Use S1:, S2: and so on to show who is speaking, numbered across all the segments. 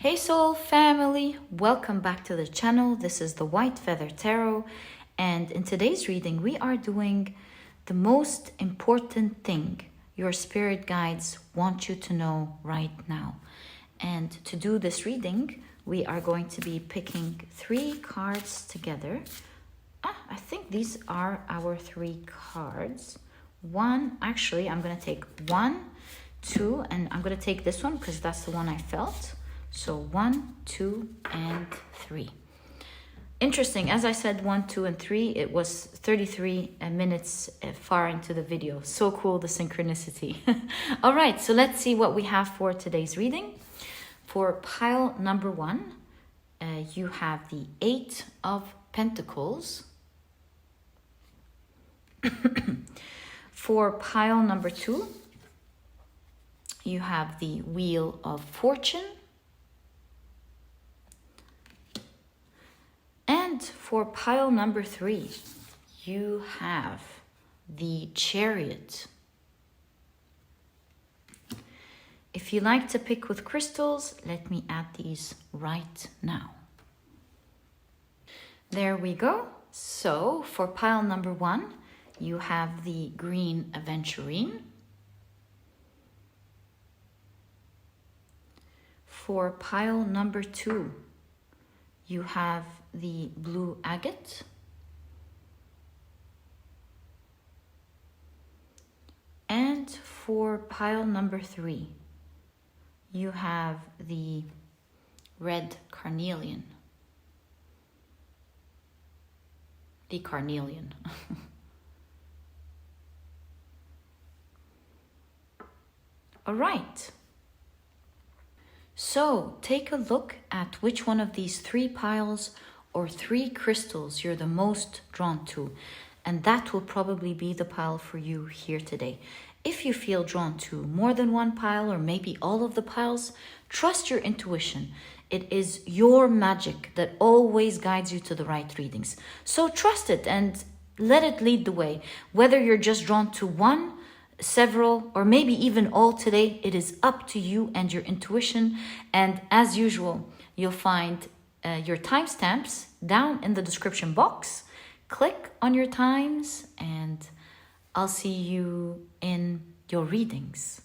S1: Hey soul family, welcome back to the channel. This is the White Feather Tarot, and in today's reading we are doing the most important thing your spirit guides want you to know right now. And to do this reading, we are going to be picking 3 cards together. I think these are our 3 cards. Actually, I'm going to take 1, 2, and I'm going to take this one because that's the one I felt. So 1, 2, and 3. Interesting, as I said 1, 2, and 3, it was 33 minutes far into the video. So cool, the synchronicity. All right, so let's see what we have for today's reading. For pile number 1, you have the 8 of Pentacles. For pile number 2, you have the Wheel of Fortune. And for pile number 3, you have the Chariot. If you like to pick with crystals, let me add these right now. There we go. So for pile number 1, you have the green Aventurine. For pile number 2, you have the blue Agate. And for pile number 3, you have the red Carnelian. The Carnelian. All right. So take a look at which one of these 3 piles or 3 crystals you're the most drawn to, and that will probably be the pile for you here today. If you feel drawn to more than one pile or maybe all of the piles, trust your intuition. It is your magic that always guides you to the right readings. So trust it and let it lead the way. Whether you're just drawn to one, several, or maybe even all today, it is up to you and your intuition. And as usual, you'll find your timestamps down in the description box. Click on your times and I'll see you in your readings.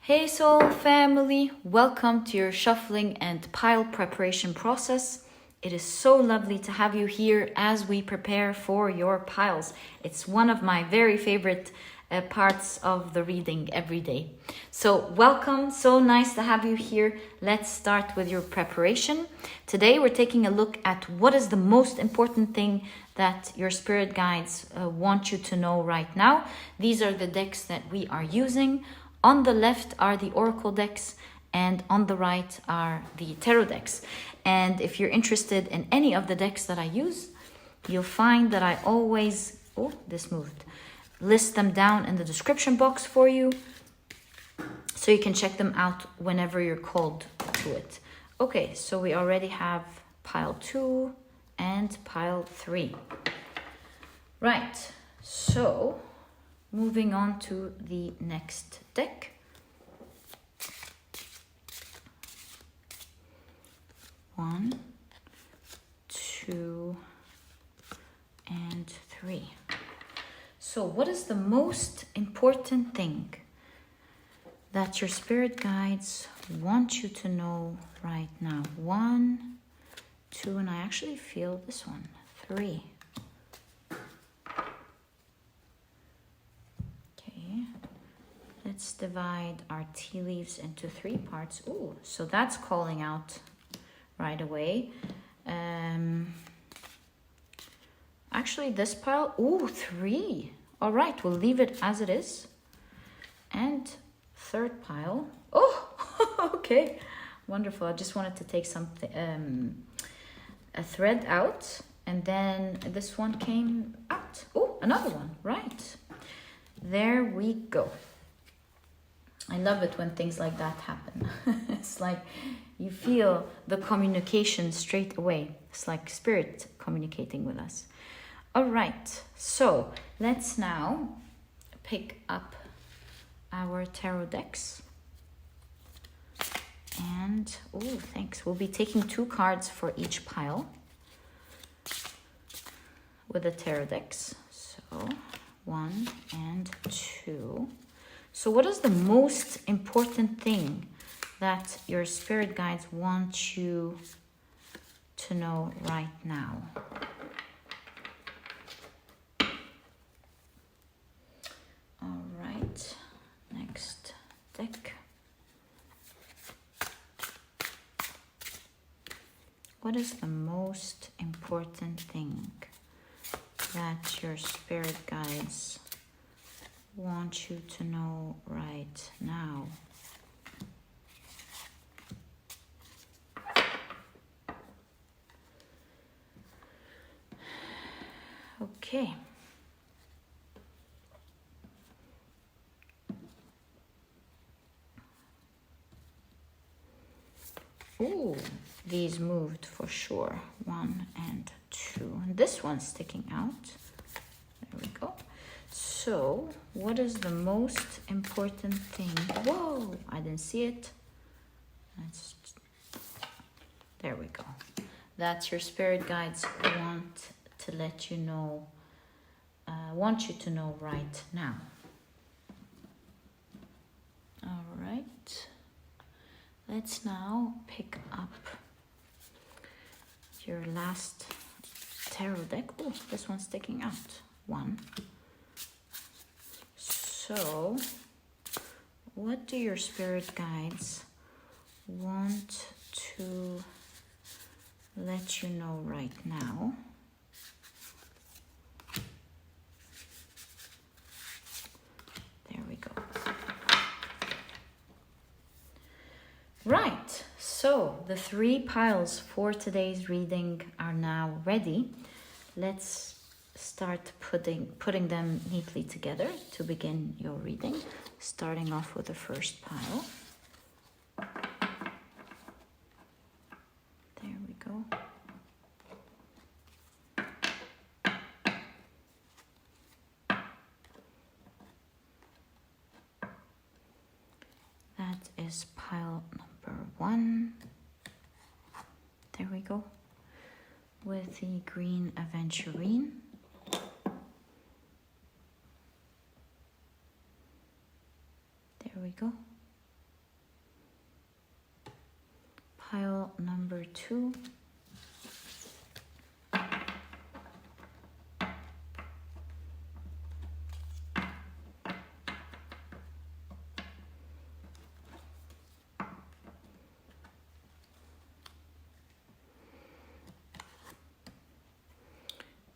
S1: Hey soul family, welcome to your shuffling and pile preparation process. It is so lovely to have you here as we prepare for your piles. It's one of my very favorite parts of the reading every day. So welcome, so nice to have you here. Let's start with your preparation. Today we're taking a look at what is the most important thing that your spirit guides want you to know right now. These are the decks that we are using. On the left are the oracle decks, and on the right are the tarot decks. And if you're interested in any of the decks that I use, you'll find that I always, list them down in the description box for you, so you can check them out whenever you're called to it. Okay, so we already have pile 2 and pile 3. Right, so moving on to the next deck. One, 2, and 3. So what is the most important thing that your spirit guides want you to know right now? 1, 2, and I actually feel this one, 3. Let's divide our tea leaves into 3 parts. Ooh, so that's calling out right away. Actually, this pile, 3. All right, we'll leave it as it is. And 3rd pile. Oh, okay. Okay, wonderful. I just wanted to take something, a thread out, and then this one came out. Oh, another one, right. There we go. I love it when things like that happen. It's like you feel the communication straight away. It's like spirit communicating with us. All right, so let's now pick up our tarot decks. And, oh, thanks. We'll be taking 2 cards for each pile with the tarot decks. So 1 and 2. So what is the most important thing that your spirit guides want you to know right now? All right, next deck. What is the most important thing that your spirit guides want you to know right now? Okay. Ooh, these moved for sure. 1 and 2. And this one's sticking out. There we go. So, what is the most important thing? Whoa, I didn't see it. There we go. That's your spirit guides want to let you know, want you to know right now. All right. Let's now pick up your last tarot deck. Oh, this one's sticking out. 1. So, what do your spirit guides want to let you know right now? There we go. Right, so the 3 piles for today's reading are now ready. Let's start putting them neatly together to begin your reading, starting off with the first pile. There we go. That is pile number 1. There we go. With the green Aventurine. There we go. Pile number 2.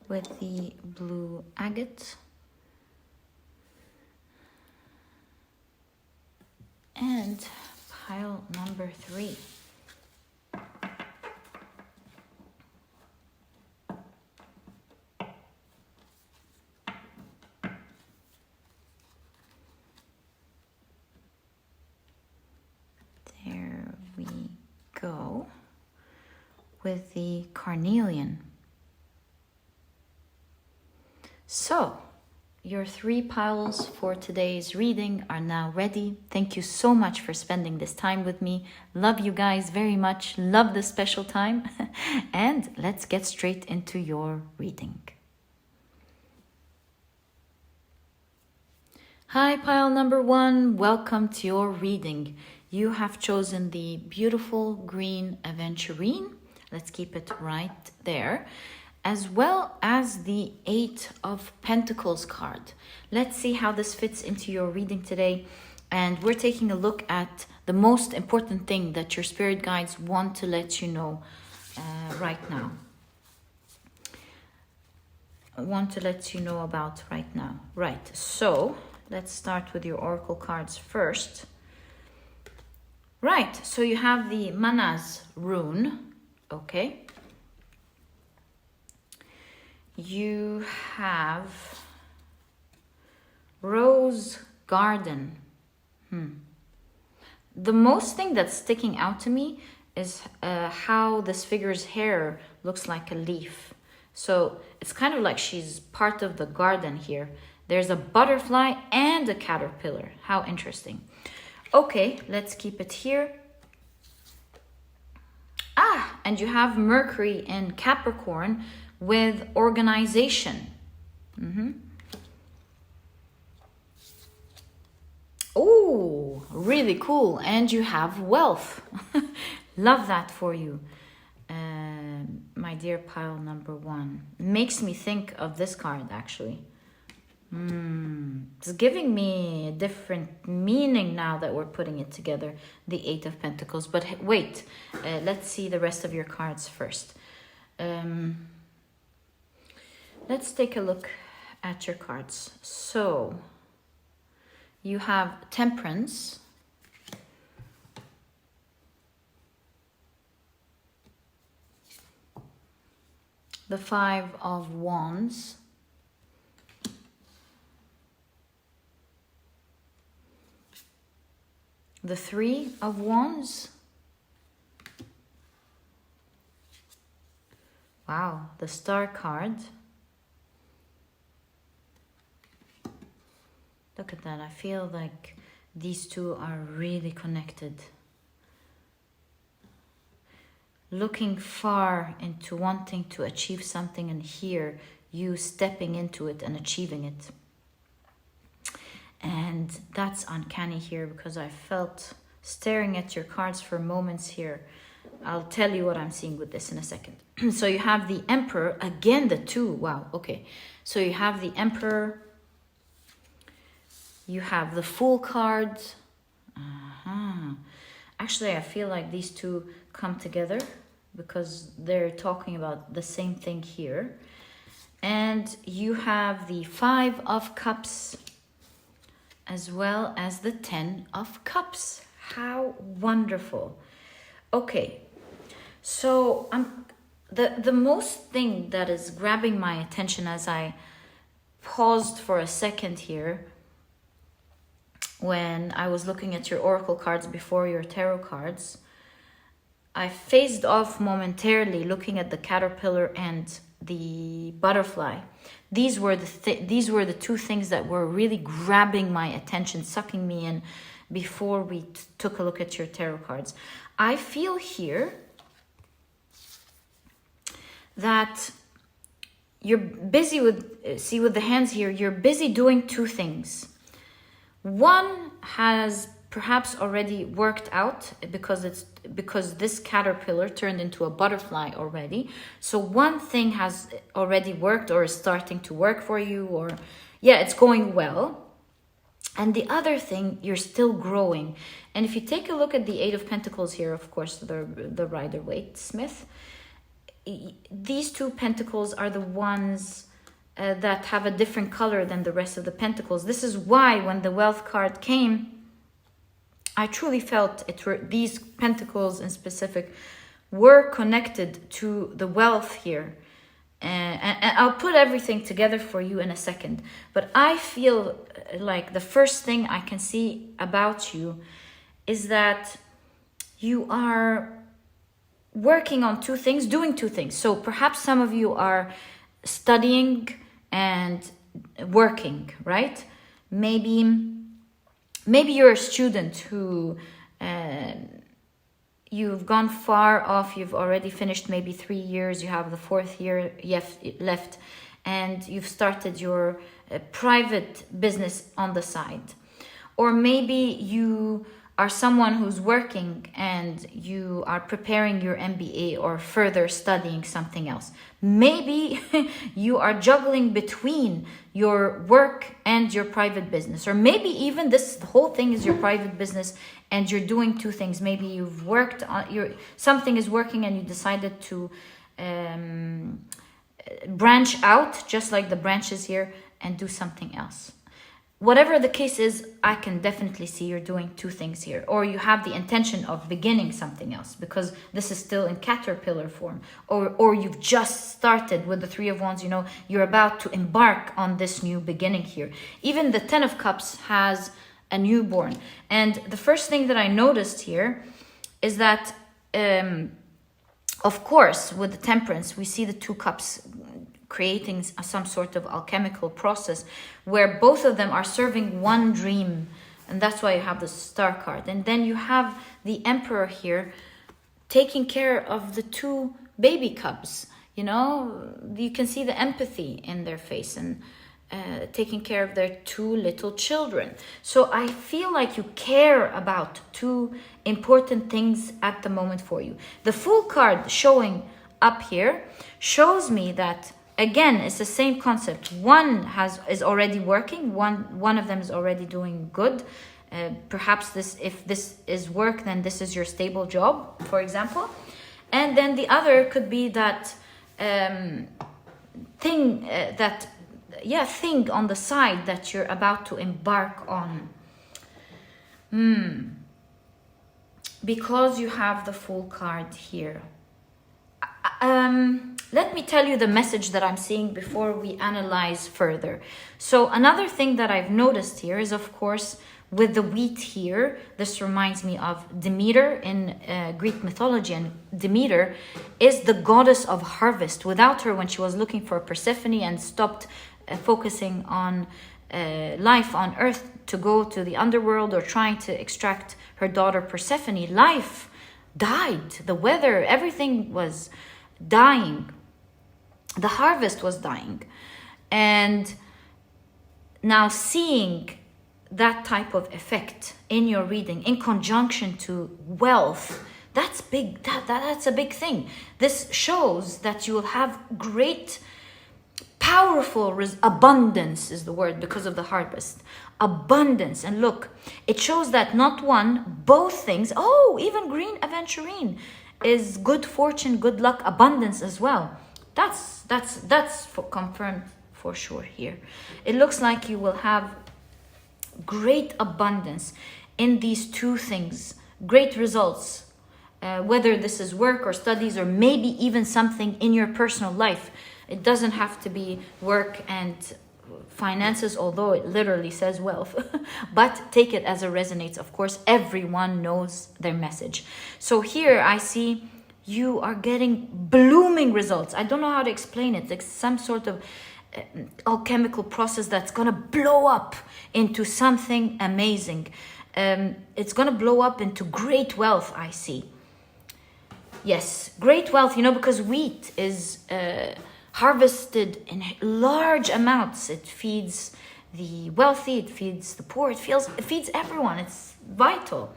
S1: With the blue agate. And pile number 3. There we go. With the Carnelian. So, your 3 piles for today's reading are now ready. Thank you so much for spending this time with me. Love you guys very much. Love this special time. And let's get straight into your reading. Hi, pile number 1. Welcome to your reading. You have chosen the beautiful green Aventurine. Let's keep it right there. As well as the 8 of Pentacles card. Let's see how this fits into your reading today. And we're taking a look at the most important thing that your spirit guides want to let you know right now. Want to let you know about right now. Right, so let's start with your oracle cards first. Right, so you have the Manas rune, okay. You have Rose Garden. The most thing that's sticking out to me is how this figure's hair looks like a leaf. So it's kind of like she's part of the garden here. There's a butterfly and a caterpillar. How interesting. Okay, let's keep it here. Ah, and you have Mercury in Capricorn with organization. Oh, really cool. And you have wealth. Love that for you. My dear pile number 1. Makes me think of this card, actually. It's giving me a different meaning now that we're putting it together. The 8 of Pentacles. But wait, let's see the rest of your cards first. Let's take a look at your cards. So, you have Temperance. The 5 of Wands. The 3 of Wands. Wow, the Star card. Look at that. I feel like these two are really connected. Looking far into wanting to achieve something, and here you stepping into it and achieving it. And that's uncanny here, because I felt staring at your cards for moments here. I'll tell you what I'm seeing with this in a second. So you have the Emperor, again the 2. Wow, okay. So you have the Emperor. You have the Fool card. Actually, I feel like these two come together because they're talking about the same thing here. And you have the 5 of Cups as well as the 10 of Cups. How wonderful. Okay, so the most thing that is grabbing my attention as I paused for a second here when I was looking at your oracle cards before your tarot cards, I phased off momentarily looking at the caterpillar and the butterfly. These were the 2 things that were really grabbing my attention, sucking me in before we took a look at your tarot cards. I feel here that you're busy with, see with the hands here, you're busy doing 2 things. One has perhaps already worked out because this caterpillar turned into a butterfly already. So one thing has already worked or is starting to work for you, or yeah, it's going well. And the other thing, you're still growing. And if you take a look at the 8 of Pentacles here, of course, the Rider-Waite Smith, these 2 pentacles are the ones that have a different color than the rest of the pentacles. This is why when the wealth card came, I truly felt these pentacles in specific were connected to the wealth here. And I'll put everything together for you in a second. But I feel like the first thing I can see about you is that you are working on 2 things, doing 2 things. So perhaps some of you are studying and working, right? Maybe you're a student who you've gone far off, you've already finished maybe 3 years, you have the 4th year left, and you've started your private business on the side. Or maybe you are someone who's working and you are preparing your MBA or further studying something else. Maybe you are juggling between your work and your private business. Or maybe even the whole thing is your private business and you're doing 2 things. Maybe you've worked on something is working and you decided to branch out, just like the branches here, and do something else. whatever the case is, I can definitely see you're doing two things here, or you have the intention of beginning something else, because this is still in caterpillar form, or you've just started with the Three of Wands. You know, you're about to embark on this new beginning here. Even the Ten of Cups has a newborn. And the first thing that I noticed here is that, of course, with the Temperance, we see the two cups creating some sort of alchemical process where both of them are serving one dream, and that's why you have the Star card. And then you have the Emperor here taking care of the two baby cubs. You know, you can see the empathy in their face, and taking care of their two little children. So I feel like you care about two important things at the moment for you. The Fool card showing up here shows me that, again, it's the same concept. One is already working. One of them is already doing good. Perhaps if this is work, then this is your stable job, for example. And then the other could be that thing on the side that you're about to embark on. Because you have the Fool card here. Let me tell you the message that I'm seeing before we analyze further. So another thing that I've noticed here is, of course, with the wheat here, this reminds me of Demeter in Greek mythology. And Demeter is the goddess of harvest. Without her, when she was looking for Persephone and stopped focusing on life on earth to go to the underworld or trying to extract her daughter Persephone, life died. The weather, everything was dying. The harvest was dying. And now seeing that type of effect in your reading in conjunction to wealth, that's big. That's a big thing. This shows that you will have great, powerful abundance is the word, because of the harvest. Abundance. And look, it shows that not one, both things. Oh, even green aventurine is good fortune, good luck, abundance as well. That's confirmed for sure here. It looks like you will have great abundance in these two things, great results, whether this is work or studies, or maybe even something in your personal life. It doesn't have to be work and finances, although it literally says wealth, but take it as it resonates. Of course, everyone knows their message. So here I see you are getting blooming results. I don't know how to explain it. It's some sort of alchemical process that's going to blow up into something amazing. It's going to blow up into great wealth, I see. Yes, great wealth, because wheat is harvested in large amounts. It feeds the wealthy, it feeds the poor, it feeds everyone. It's vital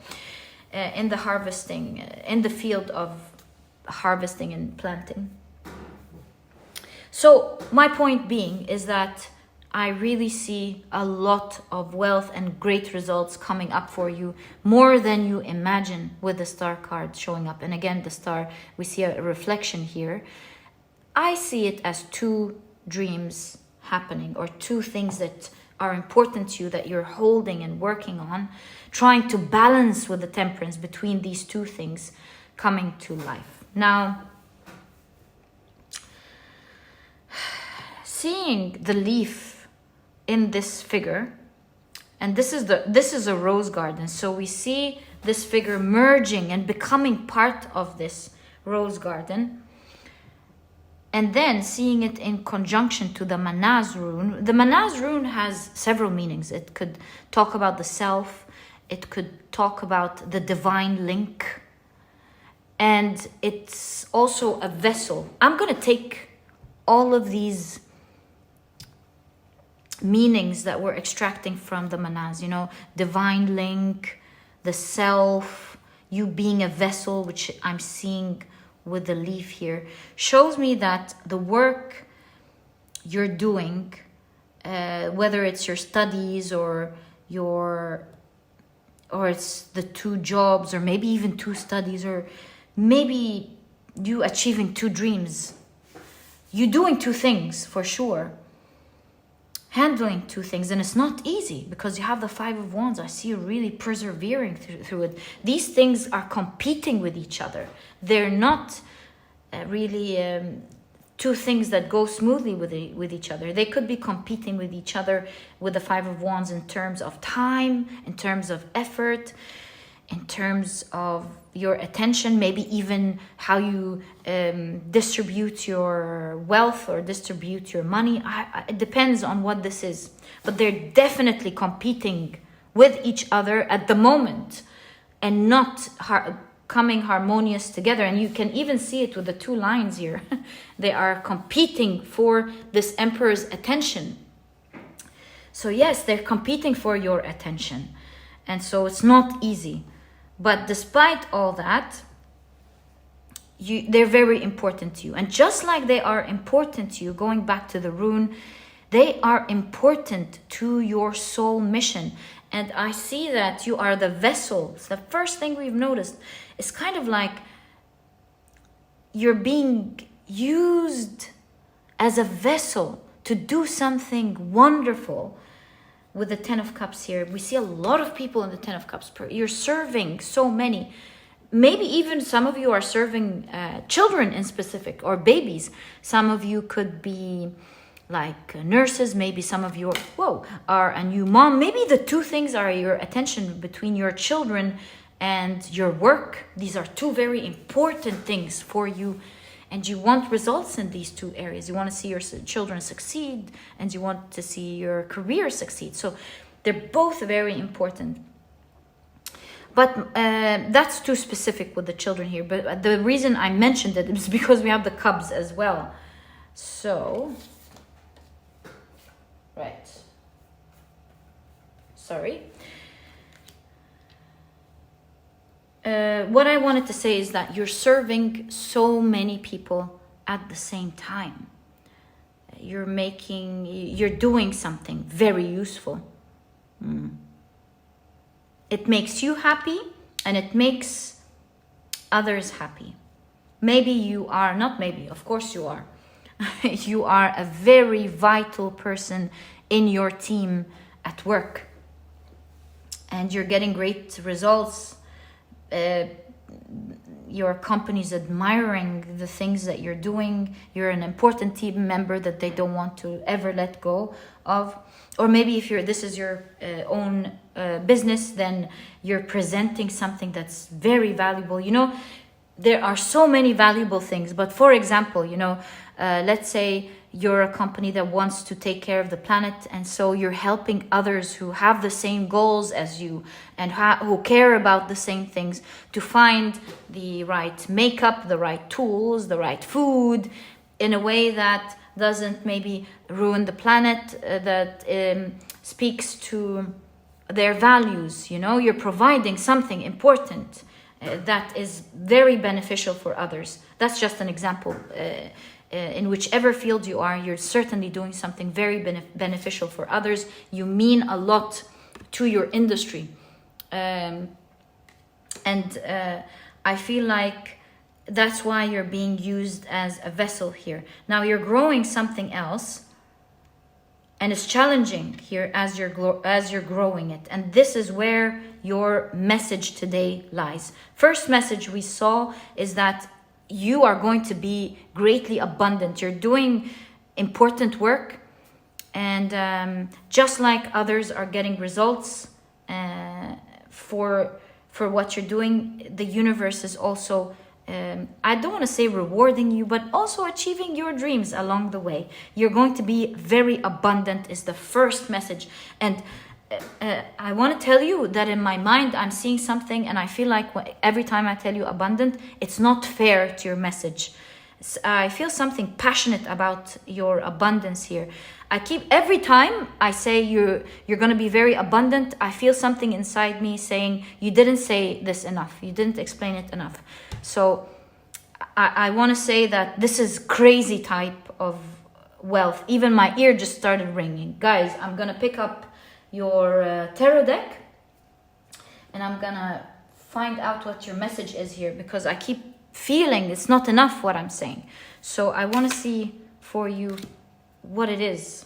S1: in the harvesting, in the field of harvesting and planting. So my point being is that I really see a lot of wealth and great results coming up for you, more than you imagine, with the Star card showing up. And again, the star, we see a reflection here. I see it as two dreams happening, or two things that are important to you that you're holding and working on, trying to balance with the Temperance between these two things coming to life. Now, seeing the leaf in this figure, and this is a rose garden, so we see this figure merging and becoming part of this rose garden, and then seeing it in conjunction to the Manaz rune. The Manaz rune has several meanings. It could talk about the self, it could talk about the divine link, and it's also a vessel. I'm going to take all of these meanings that we're extracting from the Manaz, divine link, the self, you being a vessel, which I'm seeing with the leaf here, shows me that the work you're doing, whether it's your studies or it's the two jobs, or maybe even two studies, or maybe you achieving two dreams, you doing two things for sure. handling two things, and it's not easy because you have the Five of Wands. I see you really persevering through it. These things are competing with each other. They're not really two things that go smoothly with each other. They could be competing with each other with the Five of Wands in terms of time, in terms of effort, in terms of your attention, maybe even how you distribute your wealth or distribute your money. It depends on what this is. But they're definitely competing with each other at the moment and not coming harmonious together. And you can even see it with the two lines here. They are competing for this Emperor's attention. So yes, they're competing for your attention. And so it's not easy. But despite all that, they're very important to you. And just like they are important to you, going back to the rune, they are important to your soul mission. And I see that you are the vessel. So the first thing we've noticed is kind of like you're being used as a vessel to do something wonderful. With the Ten of Cups here, we see a lot of people in the Ten of Cups. You're serving so many. Maybe even some of you are serving children in specific, or babies. Some of you could be like nurses. Maybe some of you are a new mom. Maybe the two things are your attention between your children and your work. These are two very important things for you. And you want results in these two areas. You want to see your children succeed, and you want to see your career succeed. So they're both very important. But that's too specific with the children here. But the reason I mentioned it is because we have the Cubs as well. So, right. Sorry. What I wanted to say is that you're serving so many people at the same time. You're doing something very useful. It makes you happy, and it makes others happy. Maybe you are, not maybe, of course you are. You are a very vital person in your team at work. And you're getting great results. Your company's admiring the things that you're doing. You're an important team member that they don't want to ever let go of. Or maybe if this is your own business, then you're presenting something that's very valuable. You know, there are so many valuable things. But for example, let's say you're a company that wants to take care of the planet, and so you're helping others who have the same goals as you and who care about the same things to find the right makeup, the right tools, the right food in a way that doesn't maybe ruin the planet, that speaks to their values. You're providing something important that is very beneficial for others. That's just an example. In whichever field you are, you're certainly doing something very beneficial for others. You mean a lot to your industry. I feel like that's why you're being used as a vessel here. Now you're growing something else, and it's challenging here as you're growing it. And this is where your message today lies. First message we saw is that you are going to be greatly abundant. You're doing important work, and just like others are getting results for what you're doing, the universe is also, I don't want to say rewarding you, but also achieving your dreams along the way. You're going to be very abundant is the first message. And I want to tell you that in my mind, I'm seeing something, and I feel like every time I tell you abundant, it's not fair to your message. I feel something passionate about your abundance here. Every time I say you're going to be very abundant, I feel something inside me saying, you didn't say this enough. You didn't explain it enough. So I want to say that this is crazy type of wealth. Even my ear just started ringing. Guys, I'm going to pick up your tarot deck, and I'm gonna find out what your message is here, because I keep feeling it's not enough what I'm saying. So I want to see for you what it is.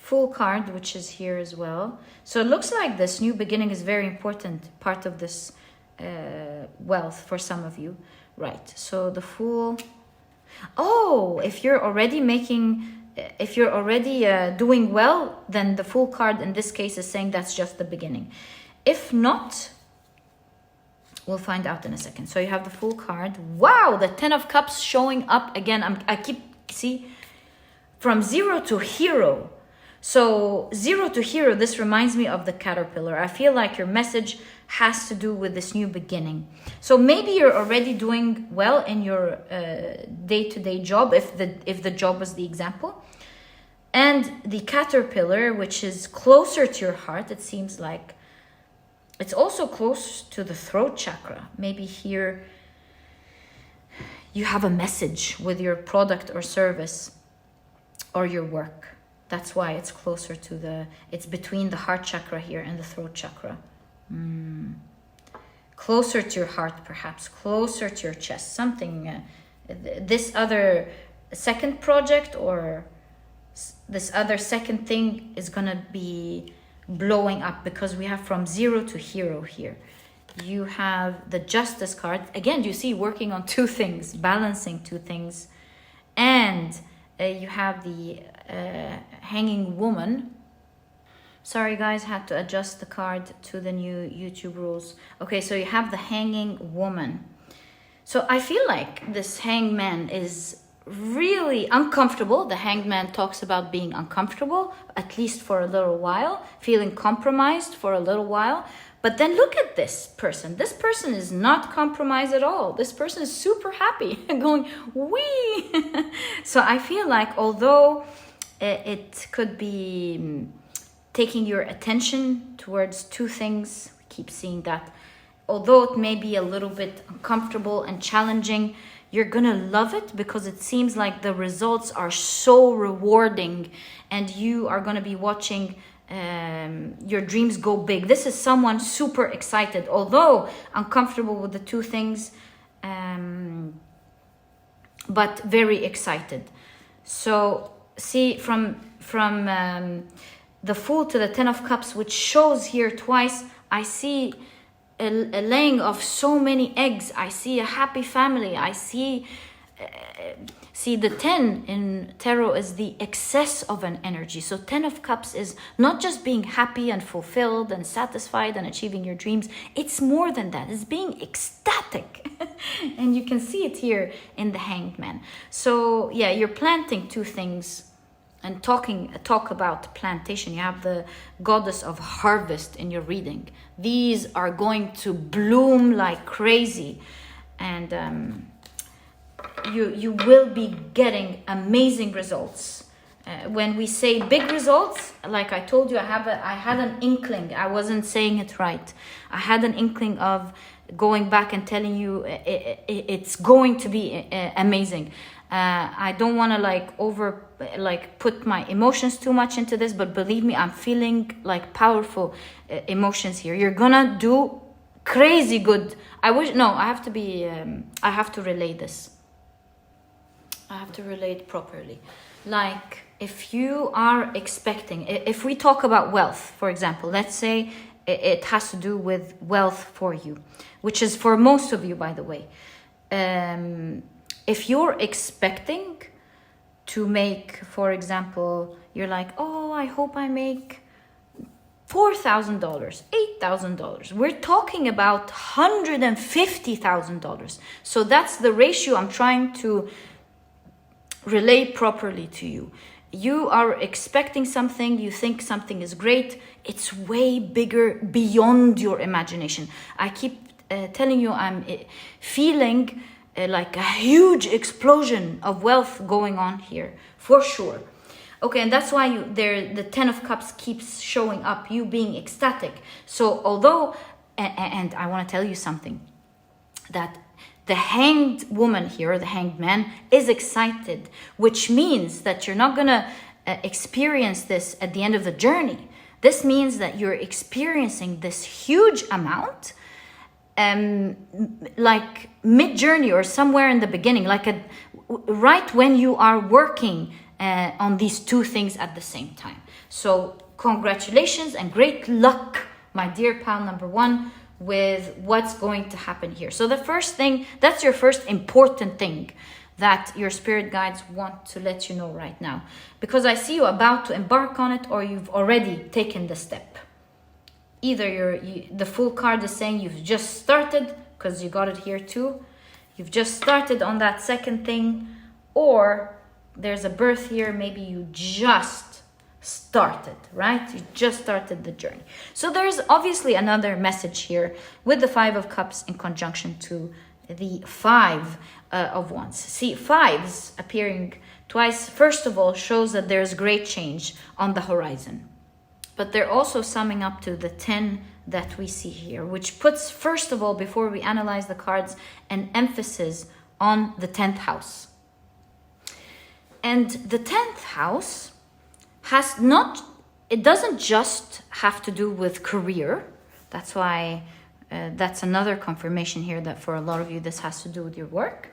S1: Fool card, which is here as well. So it looks like this new beginning is very important part of this wealth for some of you. Right, so the Fool. Oh, if you're already doing well, then the Fool card in this case is saying that's just the beginning. If not, we'll find out in a second. So you have the Fool card. Wow, the Ten of Cups showing up again. See, from 0 to hero. So 0 to hero, this reminds me of the caterpillar. I feel like your message has to do with this new beginning. So maybe you're already doing well in your day-to-day job, if the job was the example. And the caterpillar, which is closer to your heart, it seems like it's also close to the throat chakra. Maybe here you have a message with your product or service or your work. That's why it's closer to it's between the heart chakra here and the throat chakra. Closer to your heart, perhaps, closer to your chest. Something, this other second project or this other second thing is gonna be blowing up, because we have from 0 to hero here. You have the Justice card. Again, you see, working on two things, balancing two things. And you have the Hanging Woman. Sorry guys, had to adjust the card to the new YouTube rules. Okay, so you have the Hanging Woman. So I feel like this hangman is really uncomfortable. The hangman talks about being uncomfortable, at least for a little while, feeling compromised for a little while. But then look at this person. This person is not compromised at all. This person is super happy, going, wee! So I feel like although it could be taking your attention towards two things, we keep seeing that, although it may be a little bit uncomfortable and challenging, you're gonna love it, because it seems like the results are so rewarding and you are gonna be watching your dreams go big. This is someone super excited, although uncomfortable with the two things, but very excited. So see, from the Fool to the Ten of Cups, which shows here twice, I see a laying of so many eggs. I see a happy family. I see the 10 in tarot is the excess of an energy. So 10 of Cups is not just being happy and fulfilled and satisfied and achieving your dreams. It's more than that. It's being ecstatic. And you can see it here in the Hanged Man. So yeah, you're planting two things and talk about plantation. You have the goddess of harvest in your reading. These are going to bloom like crazy, and you will be getting amazing results. When we say big results, like I told you, I had an inkling. I wasn't saying it right. I had an inkling of going back and telling you it's going to be amazing. I don't want to put my emotions too much into this, but believe me, I'm feeling like powerful emotions here. You're gonna do crazy good. I have to relay this. I have to relay it properly. Like, if you are expecting, if we talk about wealth, for example, let's say it has to do with wealth for you, which is for most of you, by the way. If you're expecting to make, for example, you're like, oh, I hope I make $4,000, $8,000. We're talking about $150,000. So that's the ratio I'm trying to relay properly to you. You are expecting something, you think something is great, it's way bigger beyond your imagination. I keep telling you, I'm feeling like a huge explosion of wealth going on here, for sure. Okay, and that's why the Ten of Cups keeps showing up, you being ecstatic. So although, and I want to tell you something, that the hanged woman here, the hanged man, is excited, which means that you're not going to experience this at the end of the journey. This means that you're experiencing this huge amount, like mid-journey or somewhere in the beginning, right when you are working on these two things at the same time. So congratulations and great luck, my dear pile number 1, with what's going to happen here. So the first thing, that's your first important thing that your spirit guides want to let you know right now. Because I see you about to embark on it, or you've already taken the step. Either the full card is saying you've just started, because you got it here too. You've just started on that second thing, or there's a birth here. Maybe you just started, right? You just started the journey. So there's obviously another message here with the 5 of Cups in conjunction to the 5 of Wands. See, 5s appearing twice, first of all, shows that there's great change on the horizon. But they're also summing up to the 10 that we see here, which puts, first of all, before we analyze the cards, an emphasis on the 10th house. And the 10th house has not, it doesn't just have to do with career. That's why, that's another confirmation here that for a lot of you, this has to do with your work.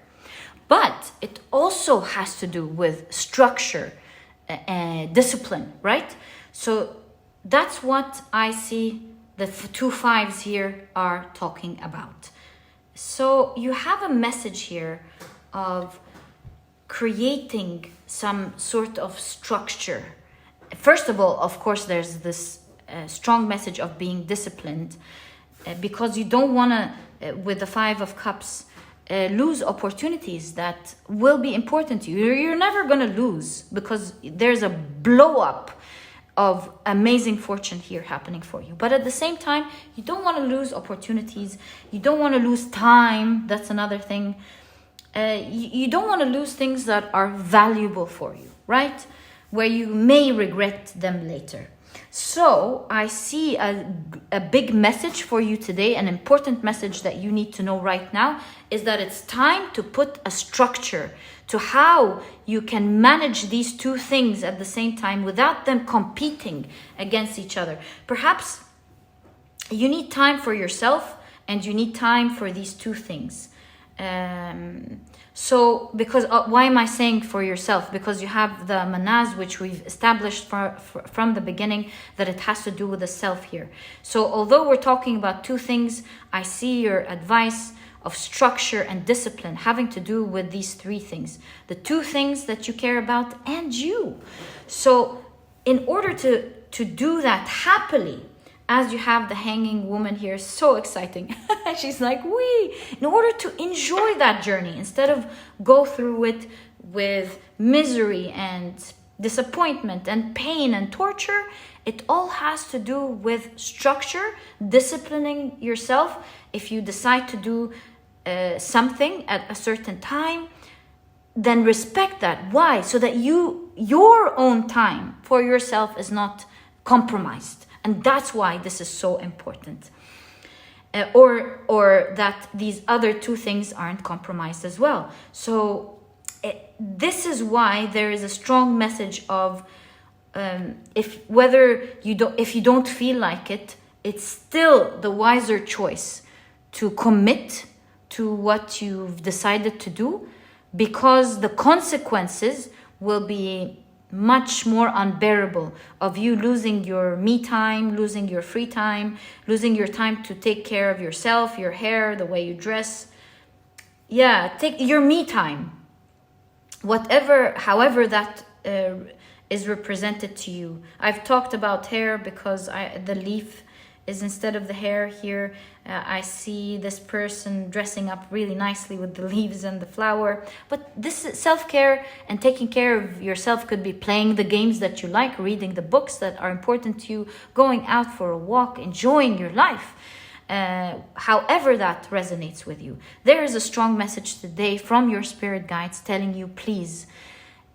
S1: But it also has to do with structure and discipline, right? So that's what I see the 2 5s here are talking about. So you have a message here of creating some sort of structure. First of all, of course, there's this strong message of being disciplined, because you don't want to, with the 5 of Cups, lose opportunities that will be important to you. You're never going to lose, because there's a blow up of amazing fortune here happening for you. But at the same time, you don't want to lose opportunities. You don't want to lose time. That's another thing. You don't want to lose things that are valuable for you, right? Where you may regret them later. So I see a big message for you today, an important message that you need to know right now, is that it's time to put a structure to how you can manage these 2 things at the same time without them competing against each other. Perhaps you need time for yourself and you need time for these 2 things. So, because why am I saying for yourself? Because you have the manaz, which we've established from the beginning, that it has to do with the self here. So although we're talking about 2 things, I see your advice of structure and discipline having to do with these 3 things. The 2 things that you care about and you. So in order to do that happily, as you have the hanging woman here, so exciting. She's like, wee! In order to enjoy that journey, instead of go through it with misery and disappointment and pain and torture, it all has to do with structure, disciplining yourself. If you decide to do something at a certain time, then respect that. Why? So that your own time for yourself is not compromised. And that's why this is so important. Or that these other 2 things aren't compromised as well. So this is why there is a strong message of if you don't feel like it, it's still the wiser choice to commit to what you've decided to do, because the consequences will be much more unbearable of you losing your me time, losing your free time, losing your time to take care of yourself, your hair, the way you dress. Yeah, take your me time. However that is represented to you. I've talked about hair because the leaf is instead of the hair here. I see this person dressing up really nicely with the leaves and the flower. But this self-care and taking care of yourself could be playing the games that you like, reading the books that are important to you, going out for a walk, enjoying your life. However that resonates with you. There is a strong message today from your spirit guides telling you, please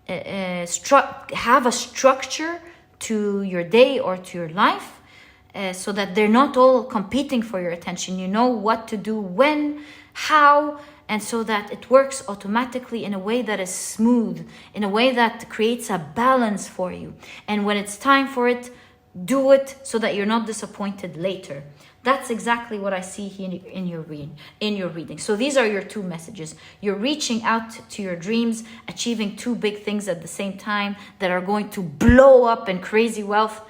S1: have a structure to your day or to your life. So that they're not all competing for your attention. You know what to do, when, how, and so that it works automatically in a way that is smooth, in a way that creates a balance for you. And when it's time for it, do it so that you're not disappointed later. That's exactly what I see here in your reading. So these are your two messages. You're reaching out to your dreams, achieving two big things at the same time that are going to blow up in crazy wealth.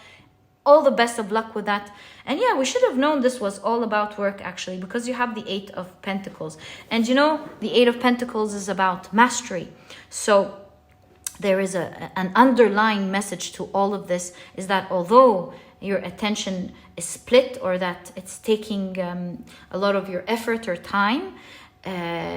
S1: All the best of luck with that. And yeah, we should have known this was all about work, actually, because you have the Eight of Pentacles. And you know, the Eight of Pentacles is about mastery. So there is an underlying message to all of this, is that although your attention is split, or that it's taking a lot of your effort or time,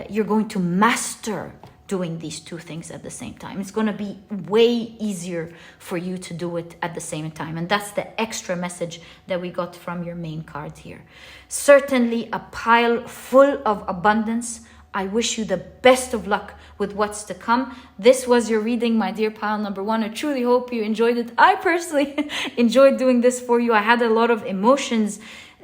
S1: you're going to master doing these two things at the same time. It's going to be way easier for you to do it at the same time. And that's the extra message that we got from your main card here. Certainly a pile full of abundance. I wish you the best of luck with what's to come. This was your reading, my dear pile number one. I truly hope you enjoyed it. I personally enjoyed doing this for you. I had a lot of emotions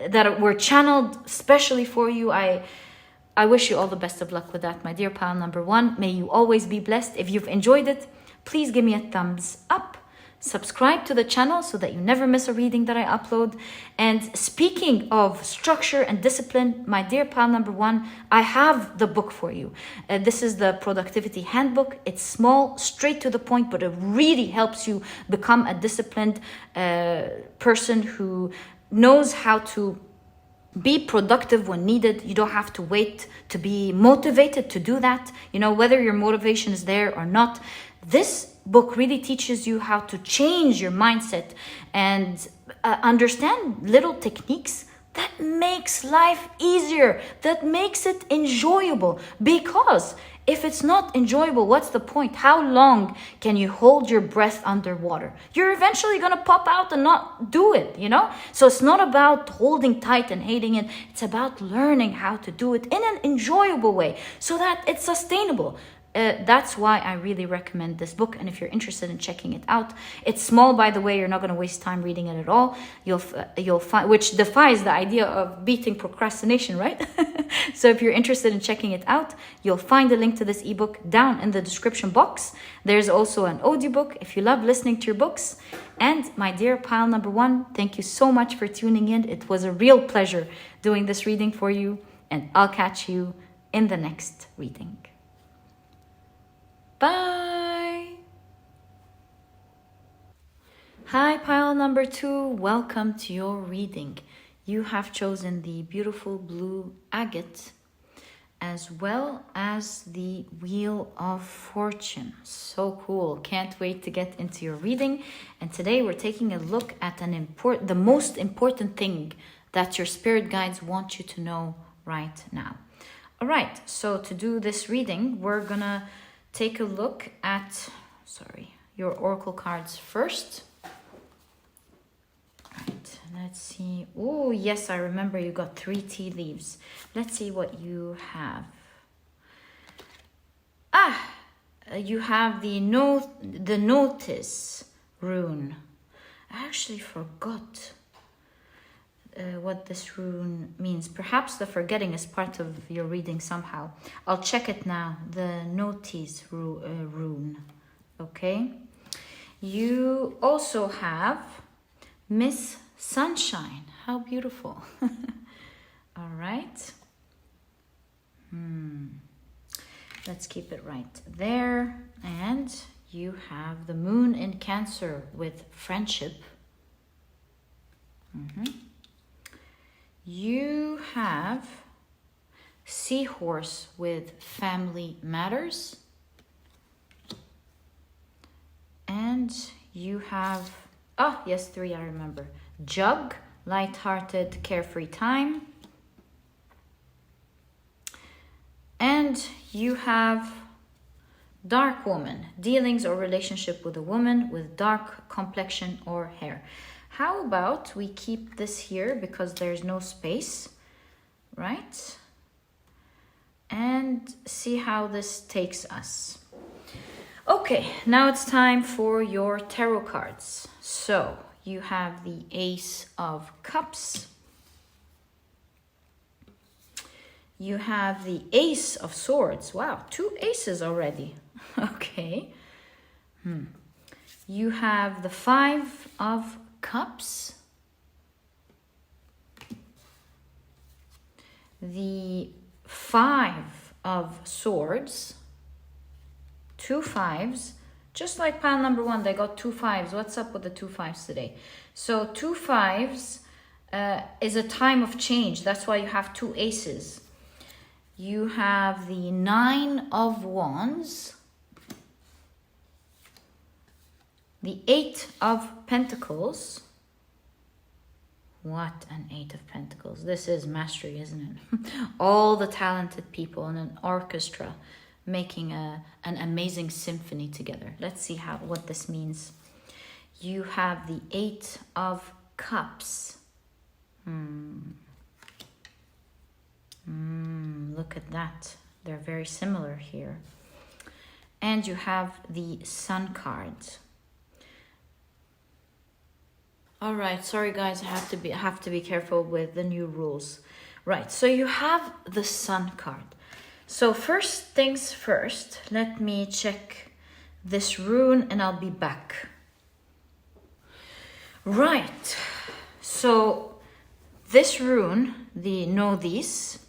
S1: that were channeled especially for you. I wish you all the best of luck with that, my dear pile number one. May you always be blessed. If you've enjoyed it, please give me a thumbs up. Subscribe to the channel so that you never miss a reading that I upload. And speaking of structure and discipline, my dear pal number one, I have the book for you. This is the Productivity Handbook. It's small, straight to the point, but it really helps you become a disciplined person who knows how to be productive when needed. You don't have to wait to be motivated to do that. You know, whether your motivation is there or not. This book really teaches you how to change your mindset and understand little techniques that makes life easier, that makes it enjoyable. Because if it's not enjoyable, what's the point? How long can you hold your breath underwater? You're eventually going to pop out and not do it, you know? So it's not about holding tight and hating it. It's about learning how to do it in an enjoyable way so that it's sustainable. That's why I really recommend this book. And if you're interested in checking it out, it's small, by the way. You're not going to waste time reading it at all. You'll find, which defies the idea of beating procrastination, right? So if you're interested in checking it out, you'll find a link to this ebook down in the description box. There's also an audiobook if you love listening to your books. And my dear pile number one, thank you so much for tuning in. It was a real pleasure doing this reading for you. And I'll catch you in the next reading. Bye. Hi, pile number two. Welcome to your reading. You have chosen the beautiful blue agate as well as the Wheel of Fortune. So cool. Can't wait to get into your reading. And today we're taking a look at the most important thing that your spirit guides want you to know right now. All right. So to do this reading, we're gonna take a look at, your oracle cards first. Right, let's see. Oh, yes, I remember you got 3 tea leaves. Let's see what you have. You have the notice rune. I actually forgot what this rune means. Perhaps the forgetting is part of your reading somehow. I'll check it now. The notice rune. Okay. You also have Miss Sunshine. How beautiful. All right. Let's keep it right there. And you have the Moon in Cancer with friendship. You have Seahorse with family matters. And you have, yes, 3 I remember. Jug, light-hearted, carefree time. And you have Dark Woman, dealings or relationship with a woman with dark complexion or hair. How about we keep this here because there's no space, right? And see how this takes us. Okay, now it's time for your tarot cards. So you have the Ace of Cups. You have the Ace of Swords. Wow, 2 aces already. Okay. You have the 5 of Cups, the 5 of Swords, 2 5s, just like pile number 1, they got 2 5s. What's up with the 2 5s today? So 2 5s is a time of change. That's why you have 2 aces. You have the 9 of Wands, the 8 of Pentacles. What an 8 of Pentacles. This is mastery, isn't it? All the talented people in an orchestra making an amazing symphony together. Let's see what this means. You have the 8 of Cups. Look at that. They're very similar here. And you have the Sun card. All right, sorry guys, I have to be careful with the new rules. Right, so you have the Sun card. So first things first, let me check this rune and I'll be back. Right, so this rune, the know these,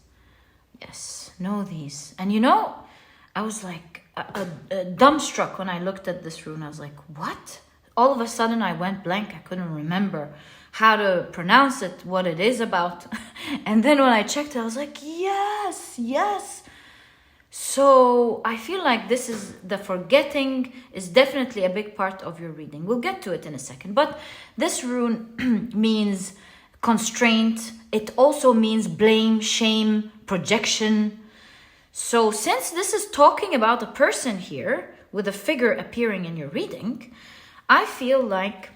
S1: yes, know these. And you know, I was like dumbstruck when I looked at this rune. I was like, what? All of a sudden I went blank. I couldn't remember how to pronounce it, what it is about. And then when I checked it, I was like, yes, yes. So I feel like this is the forgetting is definitely a big part of your reading. We'll get to it in a second. But this rune means constraint. It also means blame, shame, projection. So since this is talking about a person here with a figure appearing in your reading, I feel like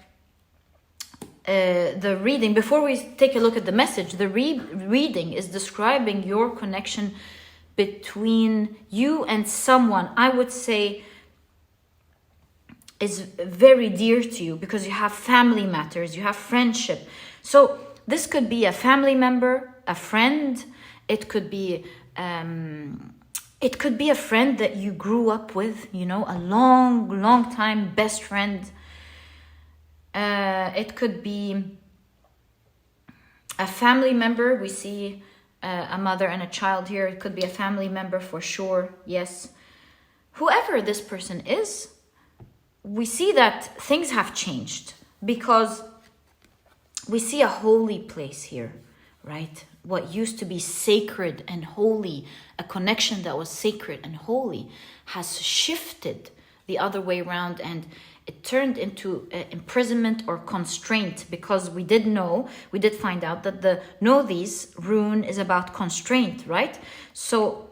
S1: the reading, before we take a look at the message, the reading is describing your connection between you and someone, I would say, is very dear to you because you have family matters, you have friendship. So this could be a family member, a friend. It could be a friend that you grew up with, you know, a long time best friend. It could be a family member. We see a mother and a child here. It could be a family member for sure. Yes. Whoever this person is, we see that things have changed because we see a holy place here, right? What used to be sacred and holy, a connection that was sacred and holy, has shifted the other way around, and it turned into imprisonment or constraint, because we did find out that the know these rune is about constraint, right? So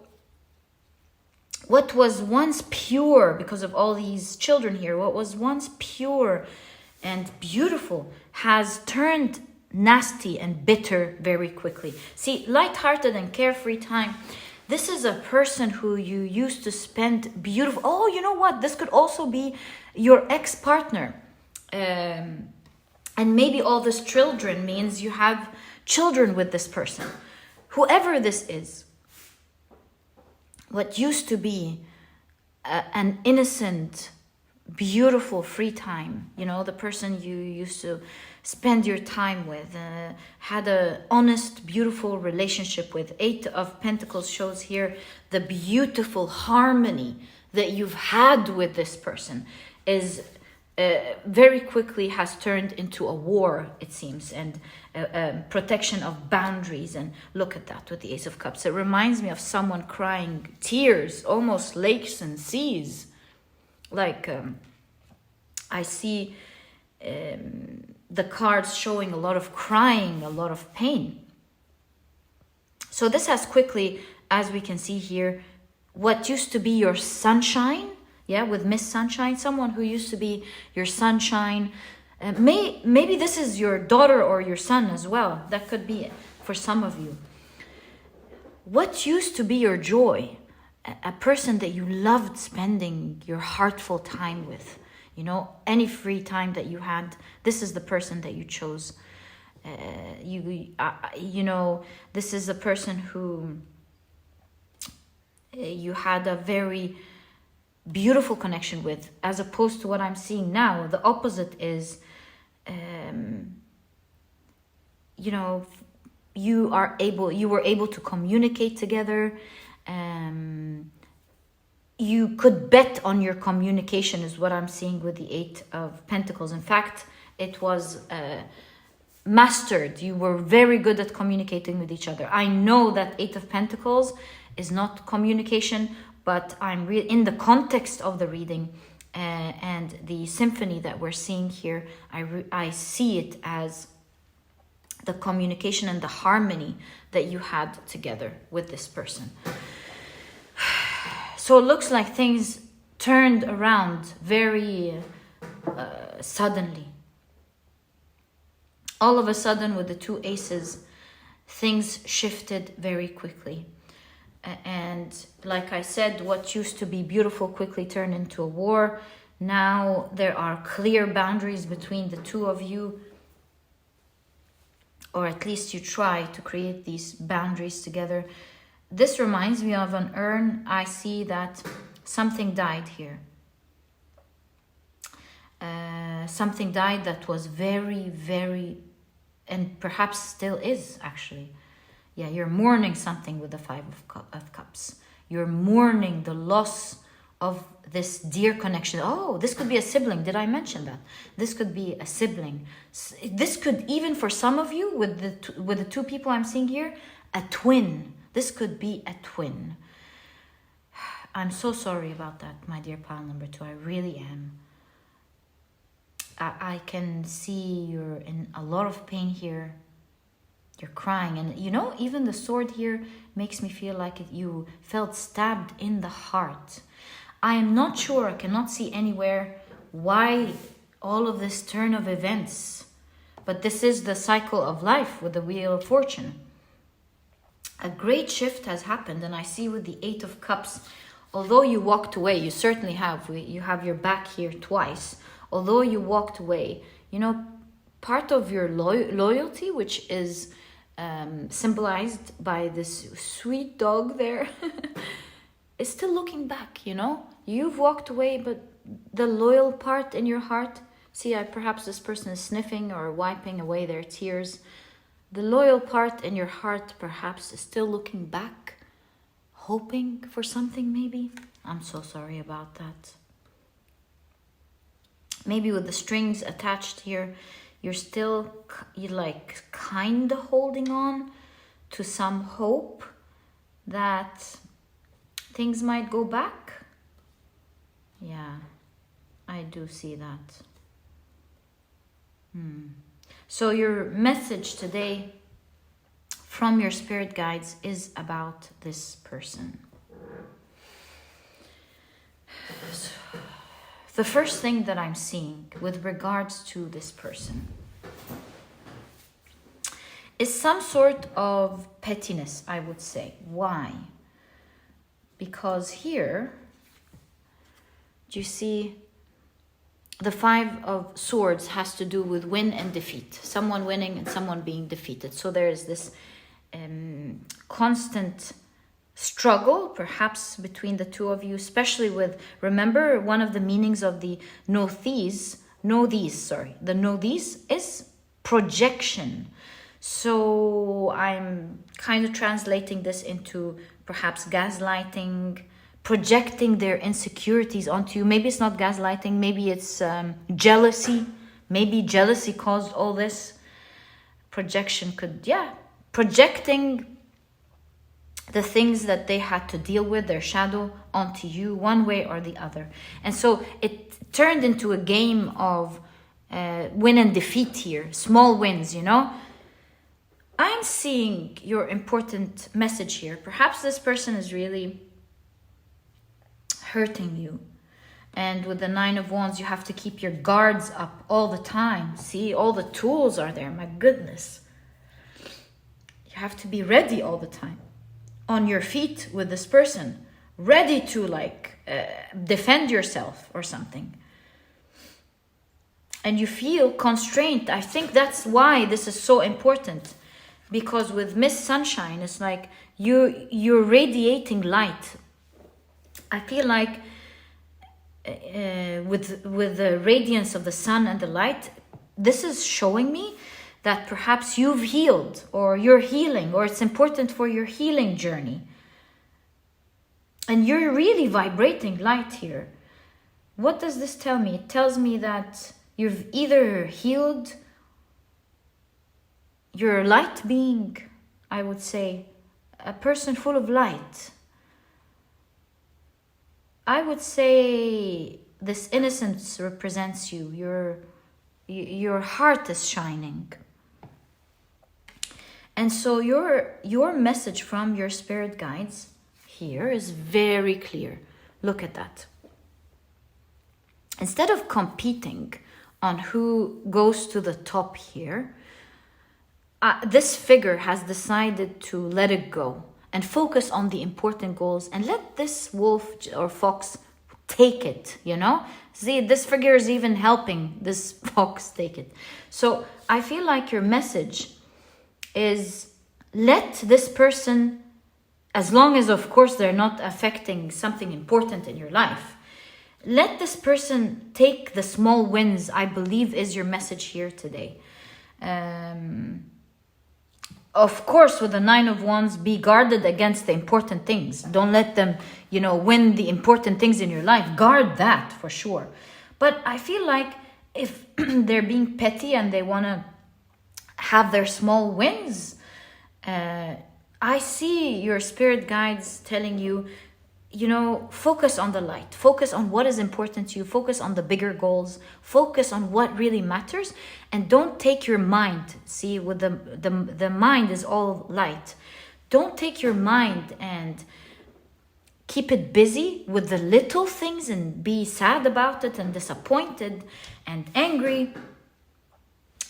S1: what was once pure, because of all these children here, what was once pure and beautiful has turned nasty and bitter very quickly. See, lighthearted and carefree time. This is a person who you used to spend beautiful... Oh, you know what? This could also be your ex-partner. And maybe all this children means you have children with this person. Whoever this is, what used to be an innocent, beautiful free time, you know, the person you used to spend your time with, had a honest, beautiful relationship with. 8 of Pentacles shows here the beautiful harmony that you've had with this person is very quickly has turned into a war, it seems, and protection of boundaries. And look at that with the Ace of Cups. It reminds me of someone crying tears, almost lakes and seas. Like I see the cards showing a lot of crying, a lot of pain. So this has quickly, as we can see here, what used to be your sunshine, yeah, with Miss Sunshine, someone who used to be your sunshine. Maybe this is your daughter or your son as well. That could be for some of you. What used to be your joy, a person that you loved spending your heartful time with, you know, any free time that you had, this is the person that you chose. You know, this is a person who you had a very beautiful connection with, as opposed to what I'm seeing now. The opposite is you know, you were able to communicate together. You could bet on your communication is what I'm seeing with the Eight of Pentacles. In fact, it was mastered. You were very good at communicating with each other. I know that Eight of Pentacles is not communication, but I'm in the context of the reading and the symphony that we're seeing here, I see it as the communication and the harmony that you had together with this person. So it looks like things turned around very suddenly. All of a sudden, with the two aces, things shifted very quickly. And like I said, what used to be beautiful quickly turned into a war. Now there are clear boundaries between the two of you. Or at least you try to create these boundaries together. This reminds me of an urn. I see that something died here. Something died that was very, very, and perhaps still is actually. Yeah, you're mourning something with the Five of Cups. You're mourning the loss of this dear connection. Oh, this could be a sibling. Did I mention that? This could be a sibling. This could, even for some of you, with the two people I'm seeing here, a twin. This could be a twin. I'm so sorry about that, my dear pile number 2. I really am. I can see you're in a lot of pain here. You're crying. And you know, even the sword here makes me feel like you felt stabbed in the heart. I am not sure, I cannot see anywhere why all of this turn of events. But this is the cycle of life with the Wheel of Fortune. A great shift has happened, and I see with the Eight of Cups, although you walked away, you certainly have, you have your back here twice. Although you walked away, you know, part of your loyalty, which is symbolized by this sweet dog there, is still looking back, you know. You've walked away, but the loyal part in your heart, see, perhaps this person is sniffing or wiping away their tears. The loyal part in your heart perhaps is still looking back, hoping for something maybe. I'm so sorry about that. Maybe with the strings attached here, you're like kind of holding on to some hope that things might go back. Yeah, I do see that. So your message today from your spirit guides is about this person. So, the first thing that I'm seeing with regards to this person is some sort of pettiness, I would say. Why? Because here, do you see, the Five of Swords has to do with win and defeat. Someone winning and someone being defeated. So there is this constant struggle, perhaps between the two of you, especially with, remember, one of the meanings of the know these is projection. So I'm kind of translating this into perhaps gaslighting, projecting their insecurities onto you. Maybe it's not gaslighting, maybe it's jealousy. Maybe jealousy caused all this. Projection could, projecting the things that they had to deal with, their shadow, onto you one way or the other. And so it turned into a game of win and defeat here, small wins, you know. I'm seeing your important message here. Perhaps this person is really hurting you. And with the Nine of Wands, you have to keep your guards up all the time. See, all the tools are there, my goodness. You have to be ready all the time. On your feet with this person, ready to defend yourself or something. And you feel constrained. I think that's why this is so important. Because with Miss Sunshine, it's like you're radiating light. I feel like with the radiance of the sun and the light, this is showing me that perhaps you've healed, or you're healing, or it's important for your healing journey. And you're really vibrating light here. What does this tell me? It tells me that you've either healed, you're a light being, I would say, a person full of light. I would say this innocence represents you. Your heart is shining. And so your message from your spirit guides here is very clear. Look at that. Instead of competing on who goes to the top here, this figure has decided to let it go and focus on the important goals and let this wolf or fox take it, you know? See, this figure is even helping this fox take it. So I feel like your message is let this person, as long as of course they're not affecting something important in your life, let this person take the small wins, I believe is your message here today. Of course, with the 9 of Wands, be guarded against the important things. Don't let them, win the important things in your life. Guard that for sure. But I feel like if they're being petty and they want to have their small wins, I see your spirit guides telling you, focus on the light, focus on what is important to you, focus on the bigger goals, focus on what really matters, and don't take your mind. See, with the mind is all light. Don't take your mind and keep it busy with the little things and be sad about it and disappointed and angry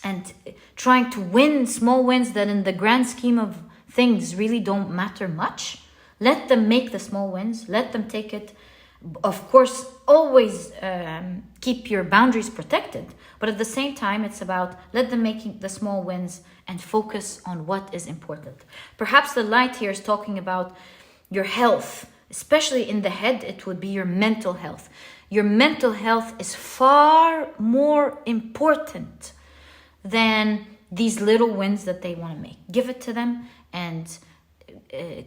S1: and trying to win small wins that in the grand scheme of things really don't matter much. Let them make the small wins. Let them take it. Of course, always keep your boundaries protected. But at the same time, it's about let them make the small wins and focus on what is important. Perhaps the light here is talking about your health. Especially in the head, it would be your mental health. Your mental health is far more important than these little wins that they want to make. Give it to them and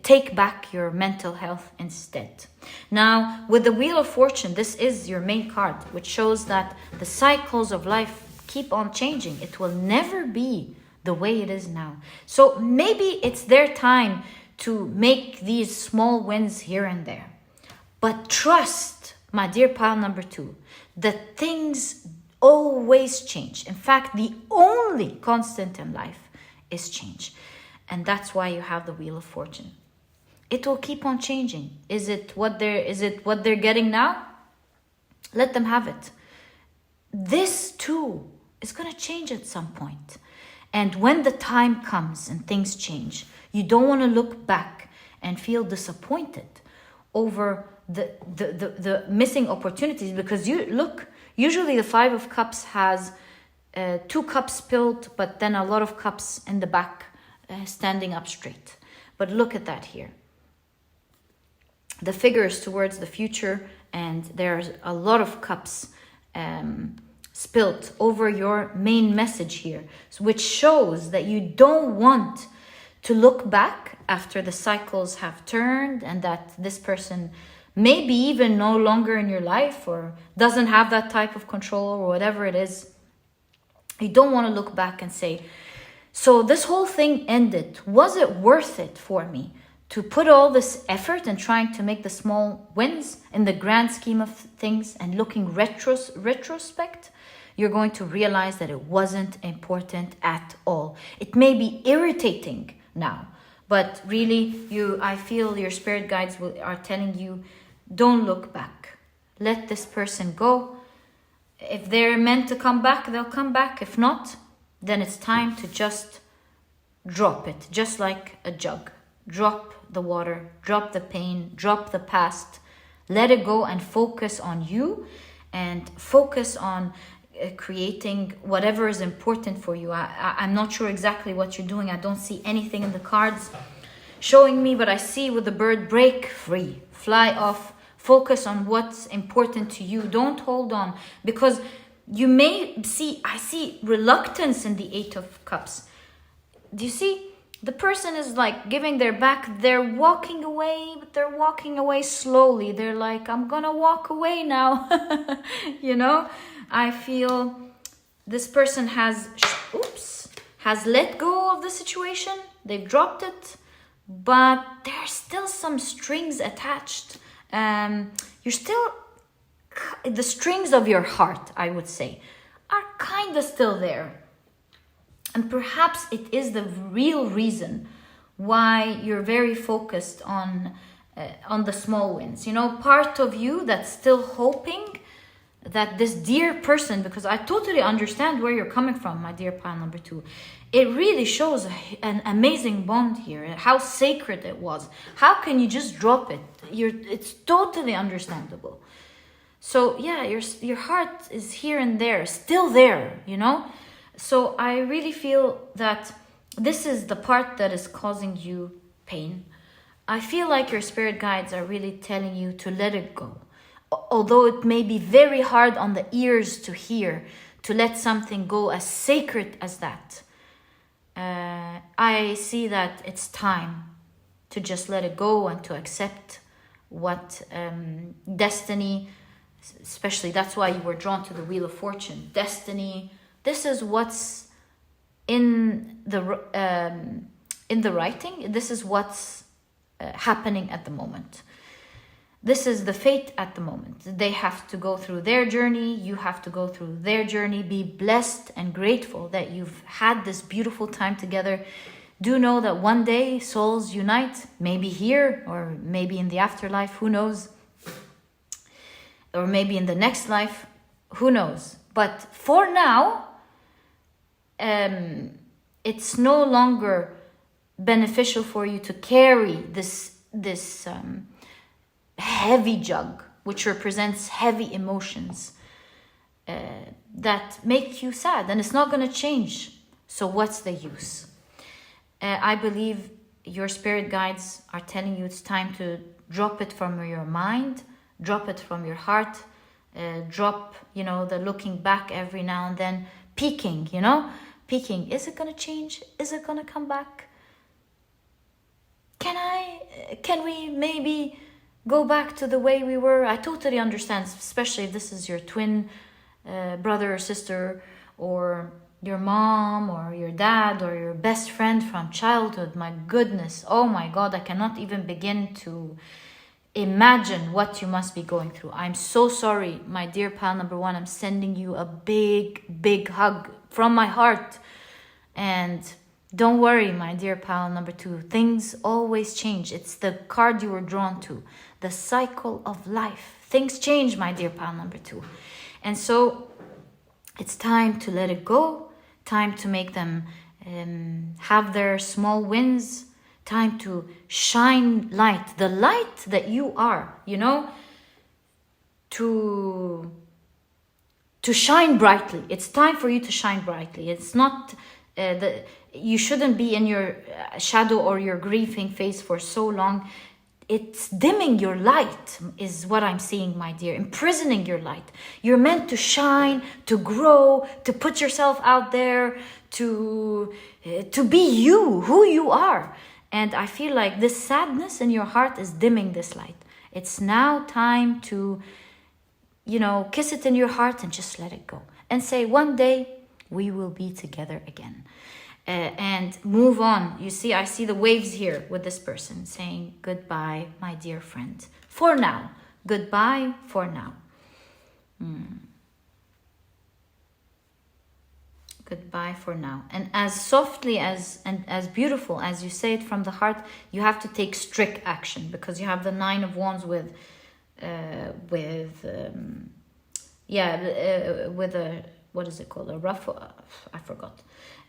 S1: take back your mental health instead. Now, with the Wheel of Fortune, this is your main card, which shows that the cycles of life keep on changing. It will never be the way it is now. So maybe it's their time to make these small wins here and there. But trust, my dear pile number 2, that things always change. In fact, the only constant in life is change. And that's why you have the Wheel of Fortune. It will keep on changing. Is it what they're getting now? Let them have it. This too is going to change at some point. And when the time comes and things change, you don't want to look back and feel disappointed over the missing opportunities, because usually the 5 of Cups has 2 cups spilled, but then a lot of cups in the back standing up straight. But look at that here. The figure is towards the future, and there's a lot of cups spilt over your main message here, which shows that you don't want to look back after the cycles have turned and that this person may be even no longer in your life or doesn't have that type of control or whatever it is. You don't want to look back and say, so this whole thing ended. Was it worth it for me to put all this effort and trying to make the small wins in the grand scheme of things? And looking retrospect, you're going to realize that it wasn't important at all. It may be irritating now, but really I feel your spirit guides are telling you, don't look back. Let this person go. If they're meant to come back, they'll come back. If not, then it's time to just drop it, just like a jug. Drop the water, drop the pain, drop the past, let it go and focus on you and focus on creating whatever is important for you. I'm not sure exactly what you're doing. I don't see anything in the cards showing me, but I see with the bird, break free, fly off, focus on what's important to you. Don't hold on, because you may see, I see reluctance in the Eight of Cups. Do you see? The person is like giving their back. They're walking away, but they're walking away slowly. They're like, I'm gonna walk away now. You know, I feel this person has let go of the situation. They've dropped it, but there's still some strings attached. You're still, the strings of your heart, I would say, are kind of still there. And perhaps it is the real reason why you're very focused on the small wins. You know, part of you that's still hoping that this dear person, because I totally understand where you're coming from, my dear pile number 2. It really shows an amazing bond here, how sacred it was. How can you just drop it? It's totally understandable. So yeah, your heart is here and there, still there, you know? So I really feel that this is the part that is causing you pain. I feel like your spirit guides are really telling you to let it go. Although it may be very hard on the ears to hear, to let something go as sacred as that. I see that it's time to just let it go and to accept what destiny, especially that's why you were drawn to the Wheel of Fortune, destiny. This is what's in the writing. This is what's happening at the moment. This is the fate at the moment. They have to go through their journey. You have to go through their journey. Be blessed and grateful that you've had this beautiful time together. Do know that one day souls unite, maybe here or maybe in the afterlife, who knows? Or maybe in the next life, who knows? But for now, it's no longer beneficial for you to carry this heavy jug, which represents heavy emotions that make you sad, and it's not going to change. So what's the use? I believe your spirit guides are telling you it's time to drop it from your mind, drop it from your heart, drop, the looking back every now and then, peeking, peeking. Is it going to change? Is it going to come back? Can we maybe go back to the way we were? I totally understand, especially if this is your twin brother or sister, or your mom or your dad or your best friend from childhood. My goodness, oh my God, I cannot even begin to imagine what you must be going through. I'm so sorry, my dear pal number 1. I'm sending you a big hug from my heart. And don't worry, my dear pal number 2. Things always change. It's the card you were drawn to. The cycle of life. Things change, my dear pal number 2. And so it's time to let it go. Time to make them have their small wins. Time to shine light. The light that you are, to shine brightly. It's time for you to shine brightly. It's not you shouldn't be in your shadow or your grieving phase for so long. It's dimming your light is what I'm seeing, my dear. Imprisoning your light. You're meant to shine, to grow, to put yourself out there, to be you, who you are. And I feel like this sadness in your heart is dimming this light. It's now time to, kiss it in your heart and just let it go. And say, one day we will be together again. And move on. You see, I see the waves here with this person saying goodbye, my dear friend. For now. Goodbye for now. Goodbye for now. And as softly as beautiful as you say it from the heart, you have to take strict action, because you have the 9 of Wands with a, what is it called? A ruffle? I forgot.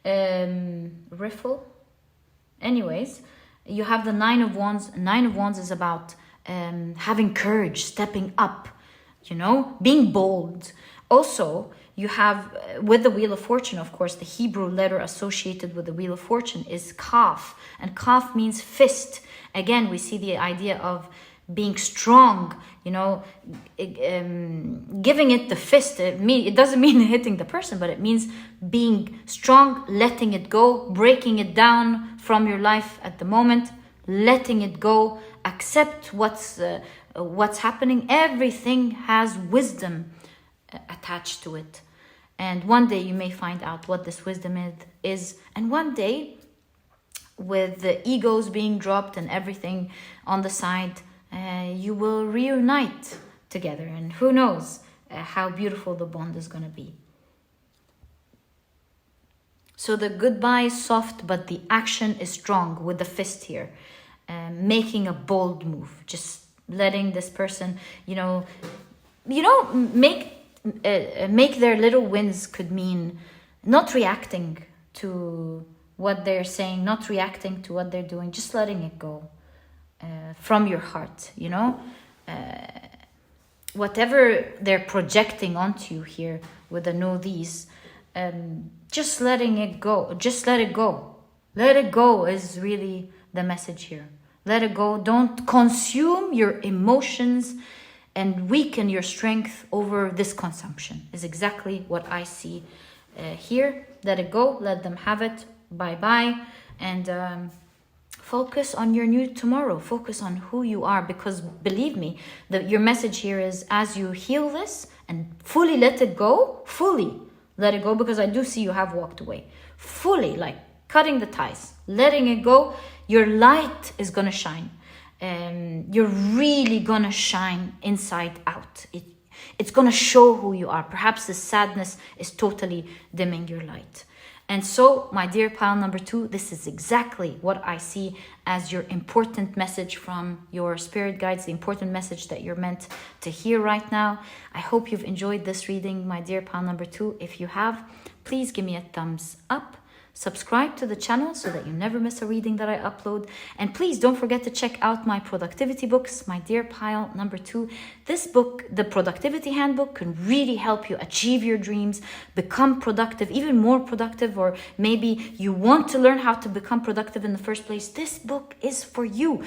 S1: Riffle. Anyways, you have the 9 of Wands. 9 of Wands is about having courage, stepping up, being bold. Also, you have, with the Wheel of Fortune, of course, the Hebrew letter associated with the Wheel of Fortune is Kaf. And Kaf means fist. Again, we see the idea of being strong, you know, giving it the fist. It doesn't mean hitting the person, but it means being strong, letting it go, breaking it down from your life at the moment, letting it go, accept what's happening. Everything has wisdom attached to it. And one day you may find out what this wisdom is. And one day, with the egos being dropped and everything on the side, you will reunite together. And who knows how beautiful the bond is going to be. So the goodbye is soft, but the action is strong with the fist here. Making a bold move. Just letting this person, make their little wins could mean not reacting to what they're saying, not reacting to what they're doing, just letting it go from your heart, whatever they're projecting onto you here with the know these, just letting it go, just let it go. Let it go is really the message here. Let it go. Don't consume your emotions and weaken your strength over this consumption is exactly what I see here. Let it go. Let them have it. Bye-bye. And focus on your new tomorrow. Focus on who you are, because believe me, your message here is, as you heal this and fully let it go, fully let it go, because I do see you have walked away. Fully, like cutting the ties, letting it go, your light is going to shine. You're really gonna shine inside out. It's gonna show who you are. Perhaps the sadness is totally dimming your light. And so, my dear pile number 2, this is exactly what I see as your important message from your spirit guides, the important message that you're meant to hear right now. I hope you've enjoyed this reading, my dear pile number 2. If you have, please give me a thumbs up. Subscribe to the channel so that you never miss a reading that I upload. And please don't forget to check out my productivity books, my dear pile number 2. This book, the Productivity Handbook, can really help you achieve your dreams, become productive, even more productive, or maybe you want to learn how to become productive in the first place. This book is for you.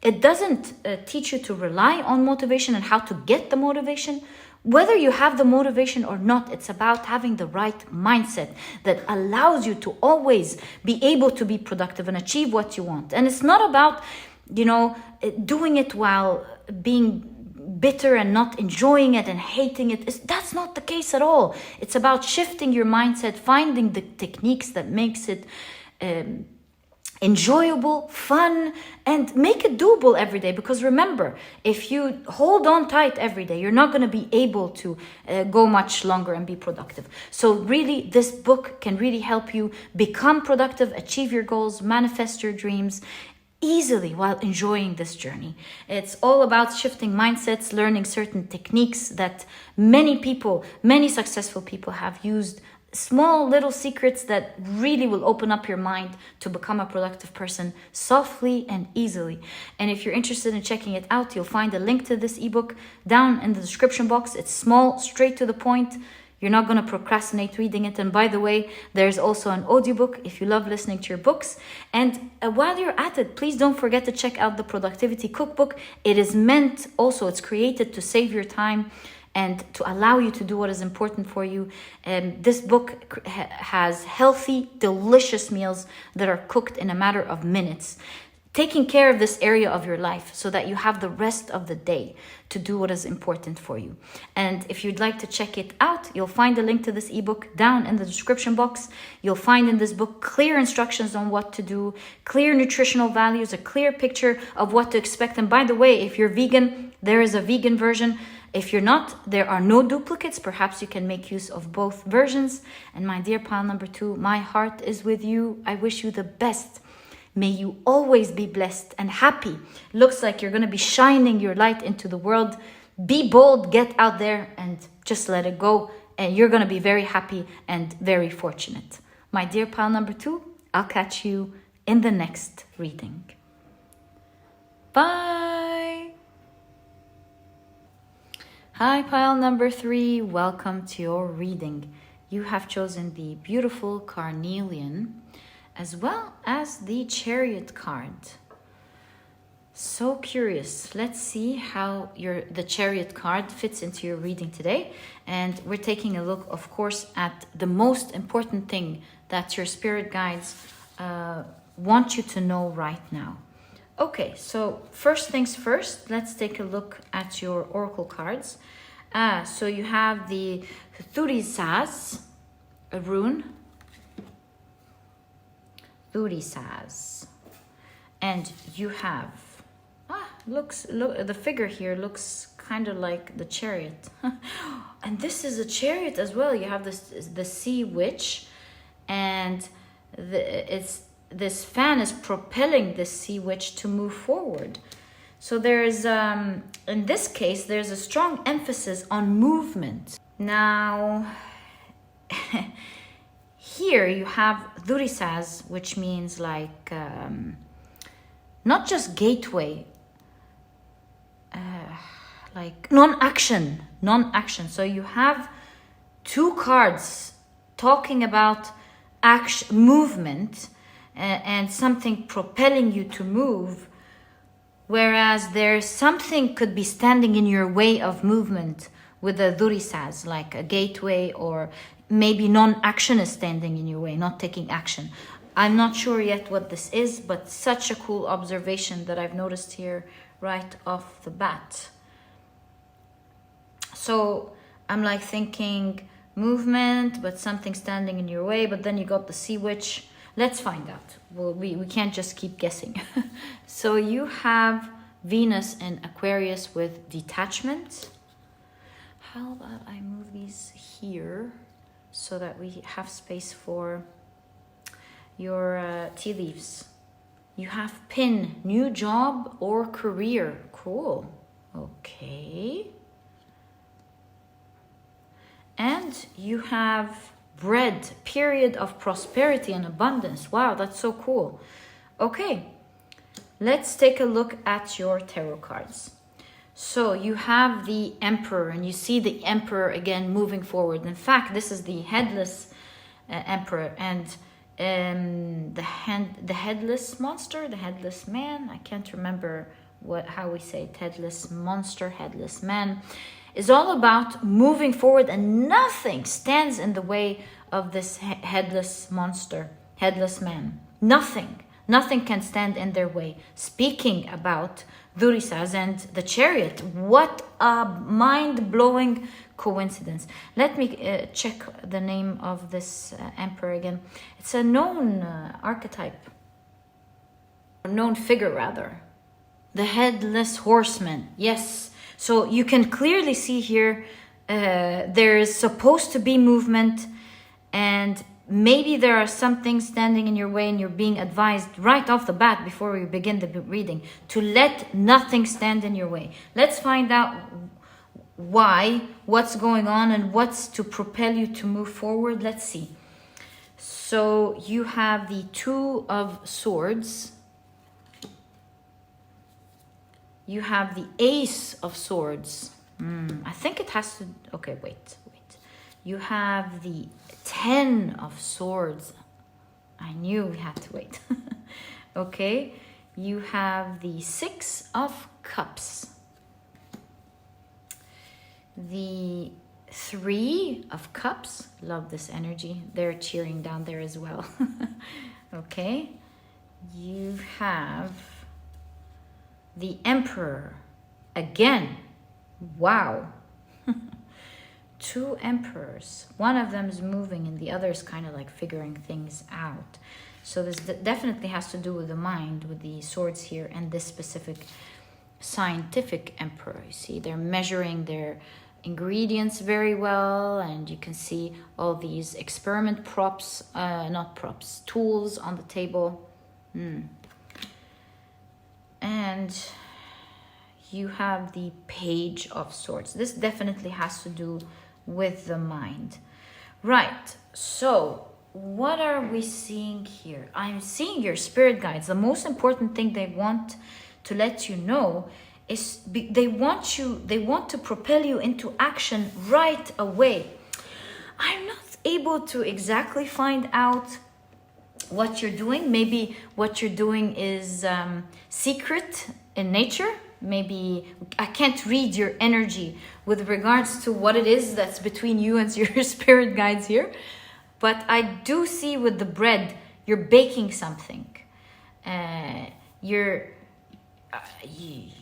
S1: It doesn't teach you to rely on motivation and how to get the motivation. Whether you have the motivation or not, it's about having the right mindset that allows you to always be able to be productive and achieve what you want. And it's not about, doing it while being bitter and not enjoying it and hating it. That's not the case at all. It's about shifting your mindset, finding the techniques that makes it enjoyable, fun, and make it doable every day. Because remember, if you hold on tight every day, you're not going to be able to go much longer and be productive. So really, this book can really help you become productive, achieve your goals, manifest your dreams easily while enjoying this journey. It's all about shifting mindsets, learning certain techniques that many successful people have used. Small little secrets that really will open up your mind to become a productive person softly and easily. And if you're interested in checking it out, you'll find a link to this ebook down in the description box. It's small, straight to the point. You're not going to procrastinate reading it. And by the way, there's also an audiobook if you love listening to your books. And while you're at it, please don't forget to check out the Productivity Cookbook. It is meant also, it's created to save your time and to allow you to do what is important for you. And this book has healthy, delicious meals that are cooked in a matter of minutes, taking care of this area of your life so that you have the rest of the day to do what is important for you. And if you'd like to check it out, you'll find a link to this ebook down in the description box. You'll find in this book clear instructions on what to do, clear nutritional values, a clear picture of what to expect. And by the way, if you're vegan, there is a vegan version. If you're not, there are no duplicates. Perhaps you can make use of both versions. And my dear pile number 2, my heart is with you. I wish you the best. May you always be blessed and happy. Looks like you're going to be shining your light into the world. Be bold, get out there and just let it go. And you're going to be very happy and very fortunate. My dear pile number 2, I'll catch you in the next reading. Bye. Hi, pile number 3. Welcome to your reading. You have chosen the beautiful Carnelian as well as the Chariot card. So curious. Let's see how the Chariot card fits into your reading today. And we're taking a look, of course, at the most important thing that your spirit guides want you to know right now. Okay, so first things first, let's take a look at your oracle cards. So you have the Thurisaz, a rune. Thurisaz. And you have, look, the figure here looks kind of like the Chariot. And this is a Chariot as well. You have the Sea Witch, and this fan is propelling this Sea Witch to move forward. So there's, in this case, there's a strong emphasis on movement. Now, here you have Thurisaz, which means like, not just gateway, like non-action. So you have two cards talking about action, movement, and something propelling you to move, whereas there's something could be standing in your way of movement with the Thurisaz, like a gateway, or maybe non-action is standing in your way, not taking action. I'm not sure yet what this is, but such a cool observation that I've noticed here right off the bat. So I'm like thinking movement, but something standing in your way, but then you got the Sea Witch. Let's find out. Well, we can't just keep guessing. So you have Venus in Aquarius with detachment. How about I move these here so that we have space for your tea leaves. You have Pin, new job or career. Cool. Okay. And you have Bread, period of prosperity and abundance. Wow, that's so cool. Okay, let's take a look at your tarot cards. So you have the Emperor, and you see the Emperor again moving forward. In fact, this is the headless Emperor, and the headless monster, the headless man, I can't remember how we say it, headless monster, headless man, is all about moving forward, and nothing stands in the way of this headless monster, headless man. Nothing can stand in their way. Speaking about Thurisaz and the Chariot, what a mind-blowing coincidence. Let me check the name of this emperor again. It's a known archetype, a known figure rather. The headless horseman, yes. So you can clearly see here there is supposed to be movement, and maybe there are some things standing in your way, and you're being advised right off the bat before we begin the reading to let nothing stand in your way. Let's find out why, what's going on, and what's to propel you to move forward. Let's see. So you have the Two of Swords. You have the Ace of Swords. I think it has to... Okay, wait. You have the 10 of Swords. I knew we had to wait. Okay. You have the 6 of Cups. The 3 of Cups. Love this energy. They're cheering down there as well. Okay. You have the Emperor again. Wow. 2 emperors. One of them is moving and the other is kind of like figuring things out. So this definitely has to do with the mind, with the swords here, and this specific scientific emperor. You see, they're measuring their ingredients very well, and you can see all these experiment props, tools on the table. And you have the Page of Swords. This definitely has to do with the mind. Right, so what are we seeing here? I'm seeing your spirit guides. The most important thing they want to let you know is they want to propel you into action right away. I'm not able to exactly find out what you're doing. Maybe what you're doing is secret in nature. Maybe I can't read your energy with regards to what it is that's between you and your spirit guides here. But I do see with the bread, you're baking something.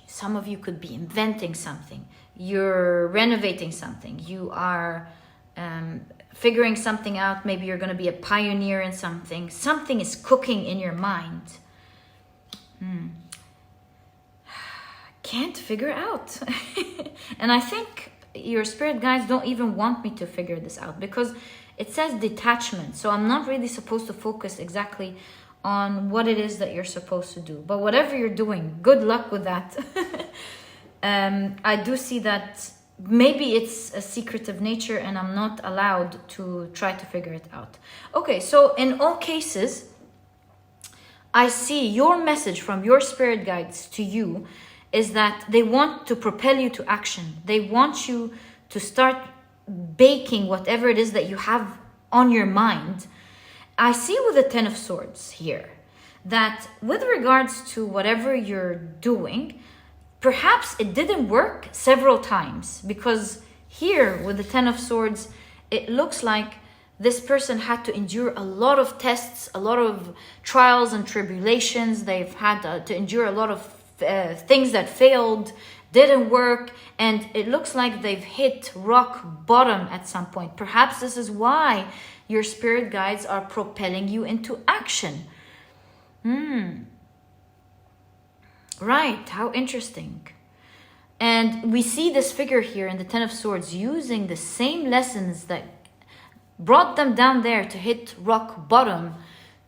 S1: Some of you could be inventing something. You're renovating something. You are figuring something out. Maybe you're going to be a pioneer in something. Something is cooking in your mind. Can't figure out. And I think your spirit guides don't even want me to figure this out, because it says detachment. So I'm not really supposed to focus exactly on what it is that you're supposed to do. But whatever you're doing, good luck with that. I do see that maybe it's a secret of nature and I'm not allowed to try to figure it out. Okay, so in all cases, I see your message from your spirit guides to you is that they want to propel you to action. They want you to start baking whatever it is that you have on your mind. I see with the Ten of Swords here that with regards to whatever you're doing, perhaps it didn't work several times, because here with the Ten of Swords, it looks like this person had to endure a lot of tests, a lot of trials and tribulations. They've had to endure a lot of things that failed, didn't work, and it looks like they've hit rock bottom at some point. Perhaps this is why your spirit guides are propelling you into action. Right, how interesting. And we see this figure here in the Ten of Swords using the same lessons that brought them down there to hit rock bottom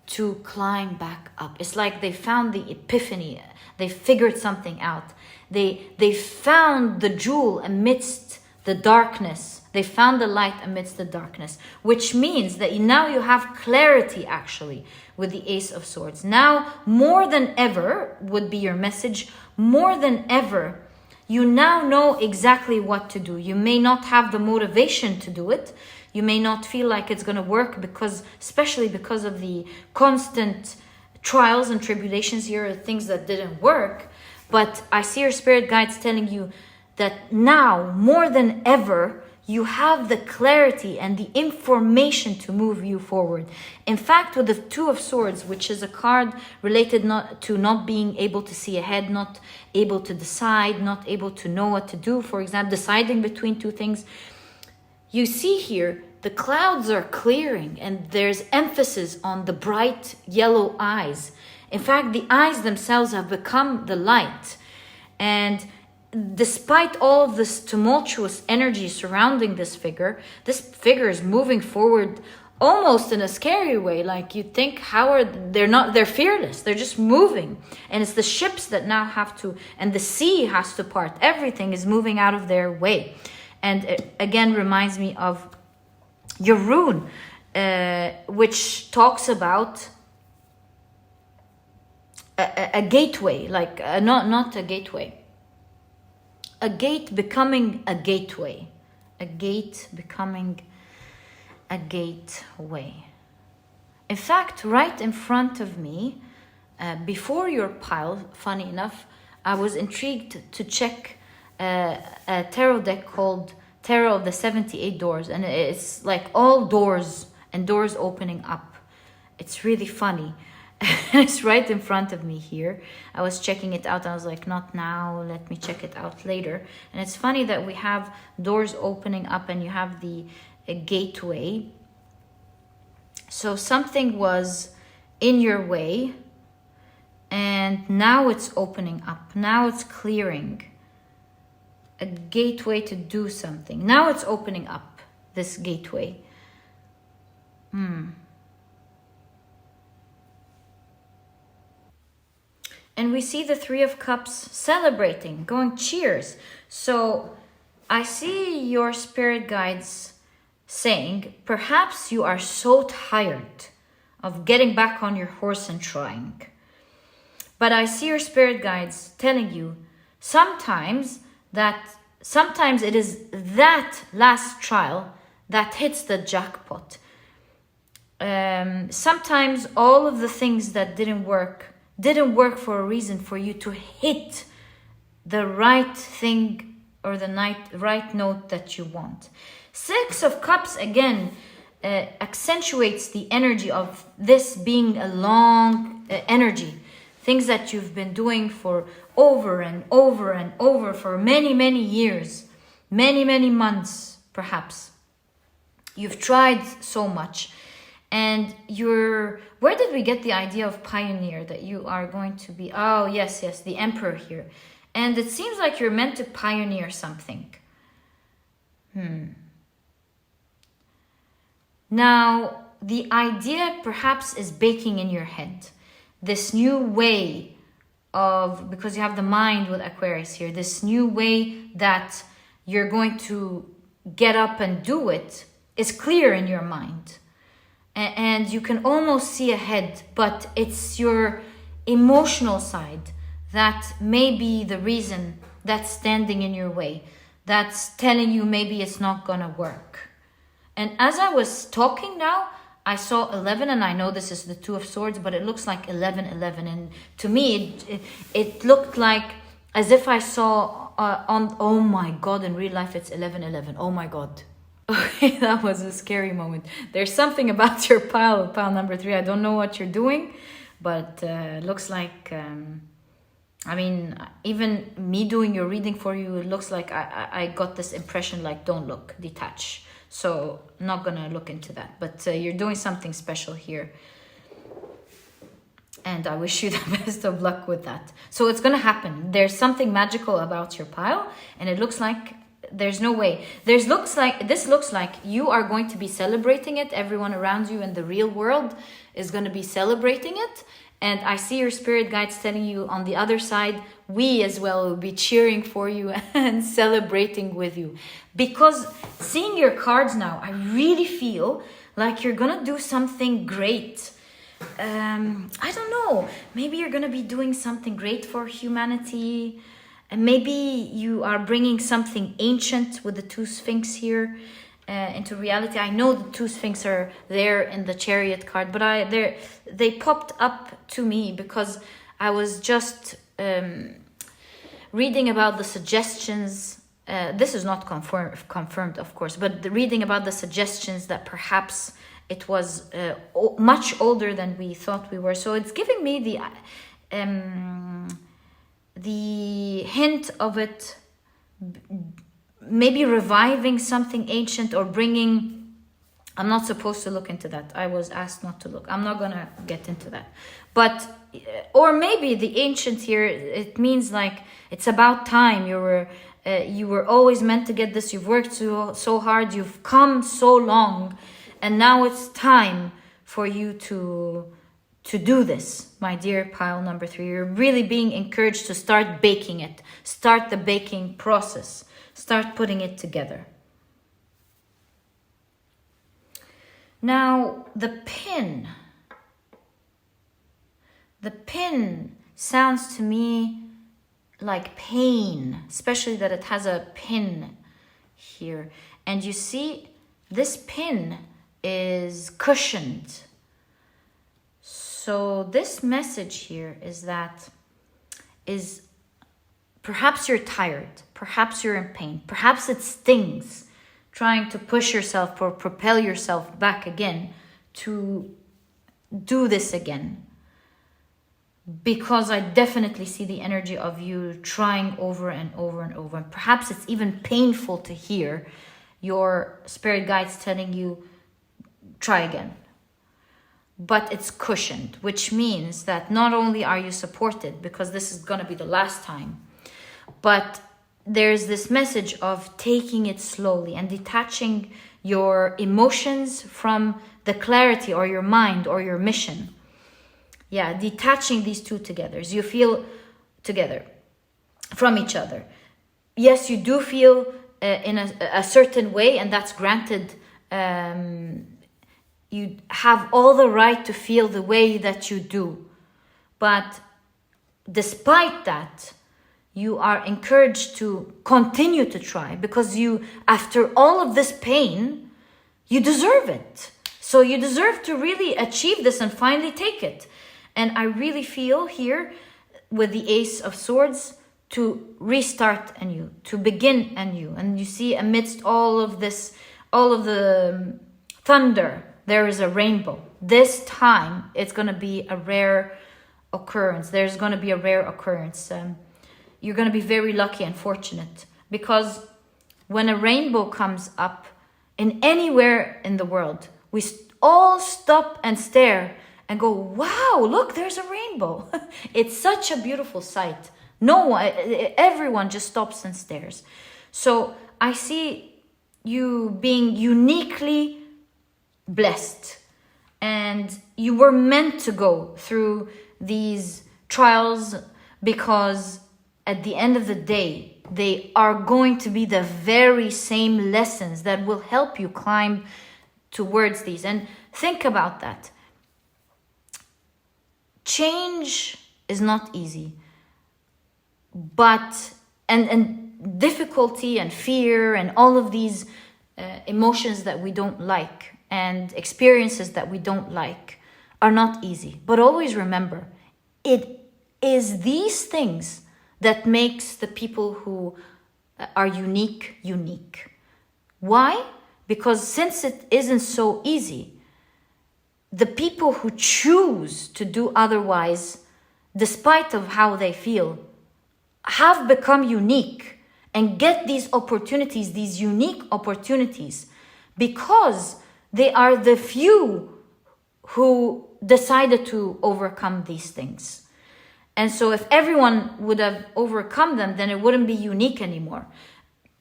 S1: to climb back up. It's like they found the epiphany. They figured something out. They found the jewel amidst the darkness. They found the light amidst the darkness, which means that now you have clarity actually with the Ace of Swords. Now, more than ever would be your message, more than ever, you now know exactly what to do. You may not have the motivation to do it. You may not feel like it's going to work especially because of the constant trials and tribulations here, things that didn't work. But I see your spirit guides telling you that now, more than ever, you have the clarity and the information to move you forward. In fact, with the Two of Swords, which is a card related to not being able to see ahead, not able to decide, not able to know what to do, for example, deciding between two things, you see here, the clouds are clearing and there's emphasis on the bright yellow eyes. In fact, the eyes themselves have become the light. And despite all of this tumultuous energy surrounding this figure is moving forward almost in a scary way. Like you think, they're fearless. They're just moving. And it's the ships that now have to, and the sea has to part. Everything is moving out of their way. And it again reminds me of your rune, which talks about a gateway, like not a gateway. A gate becoming a gateway. A gate becoming a gateway. In fact, right in front of me, before your pile, funny enough, I was intrigued to check a tarot deck called Tarot of the 78 Doors. And it's like all doors and doors opening up. It's really funny. It's right in front of me here. I was checking it out. I was like, not now. Let me check it out later. And it's funny that we have doors opening up and you have the gateway. So something was in your way and now it's opening up. Now it's clearing. A gateway to do something. Now it's opening up, this gateway. And we see the Three of Cups celebrating, going cheers. So I see your spirit guides saying, perhaps you are so tired of getting back on your horse and trying. But I see your spirit guides telling you, sometimes it is that last trial that hits the jackpot. sometimes all of the things that didn't work for a reason, for you to hit the right thing or the right note that you want. Six of Cups again accentuates the energy of this being a long energy. Things that you've been doing for over and over and over for many, many years, many, many months, perhaps. You've tried so much. And where did we get the idea of pioneer, that you are going to be, oh, yes, the Emperor here. And it seems like you're meant to pioneer something. Now, the idea perhaps is baking in your head. This new way of, because you have the mind with Aquarius here, this new way that you're going to get up and do it is clear in your mind. And you can almost see ahead, but it's your emotional side that may be the reason that's standing in your way, that's telling you maybe it's not gonna work. And as I was talking now, I saw 11, and I know this is the Two of Swords, but it looks like 11. And to me, it looked like as if I saw oh my God, in real life it's 11. Oh my God. Okay, that was a scary moment. There's something about your pile number 3. I don't know what you're doing, but looks like, I mean, even me doing your reading for you, it looks like I got this impression like, don't look, detach. So I'm not gonna look into that, but you're doing something special here. And I wish you the best of luck with that. So it's gonna happen. There's something magical about your pile, and it looks like there's no way. This looks like you are going to be celebrating it. Everyone around you in the real world is going to be celebrating it. And I see your spirit guides telling you on the other side, we as well will be cheering for you and celebrating with you. Because seeing your cards now, I really feel like you're going to do something great. I don't know. Maybe you're going to be doing something great for humanity. And maybe you are bringing something ancient with the two Sphinx here into reality. I know the two Sphinx are there in the Chariot card, but they popped up to me because I was just reading about the suggestions. This is not confirmed, of course, but reading about the suggestions that perhaps it was much older than we thought we were. So it's giving me the hint of it, maybe reviving something ancient or bringing, I'm not supposed to look into that. I was asked not to look. I'm not gonna get into that. But, or maybe the ancient here, it means like, it's about time. You were always meant to get this. You've worked so hard. You've come so long. And now it's time for you to do this, my dear pile number 3. You're really being encouraged to start baking it. Start the baking process. Start putting it together. Now, the pin. The pin sounds to me like pain, especially that it has a pin here. And you see, this pin is cushioned. So this message here is that perhaps you're tired, perhaps you're in pain, perhaps it stings, trying to push yourself or propel yourself back again to do this again. Because I definitely see the energy of you trying over and over and over. And perhaps it's even painful to hear your spirit guides telling you, try again. But it's cushioned, which means that not only are you supported, because this is going to be the last time, but there's this message of taking it slowly and detaching your emotions from the clarity or your mind or your mission. Yeah, detaching these two together. So you feel together from each other. Yes, you do feel in a certain way, and that's granted. You have all the right to feel the way that you do. But despite that, you are encouraged to continue to try, because you, after all of this pain, you deserve it. So you deserve to really achieve this and finally take it. And I really feel here with the Ace of Swords to restart anew, to begin anew. And you see amidst all of this, all of the thunder, there is a rainbow. This time it's going to be a rare occurrence. There's going to be a rare occurrence. You're going to be very lucky and fortunate, because when a rainbow comes up in anywhere in the world, we all stop and stare and go, wow, look, there's a rainbow. It's such a beautiful sight. No one, everyone just stops and stares. So I see you being uniquely blessed, and you were meant to go through these trials, because at the end of the day, they are going to be the very same lessons that will help you climb towards these. And think about that. Change is not easy, but and difficulty and fear and all of these emotions that we don't like and experiences that we don't like are not easy. But always remember, it is these things that makes the people who are unique, unique. Why? Because since it isn't so easy, the people who choose to do otherwise, despite of how they feel, have become unique and get these opportunities, these unique opportunities, because they are the few who decided to overcome these things. And so if everyone would have overcome them, then it wouldn't be unique anymore.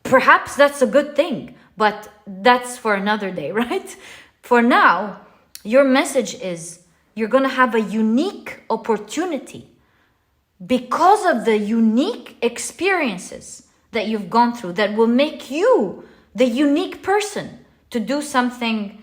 S1: Perhaps that's a good thing, but that's for another day, right? For now, your message is you're going to have a unique opportunity because of the unique experiences that you've gone through that will make you the unique person to do something.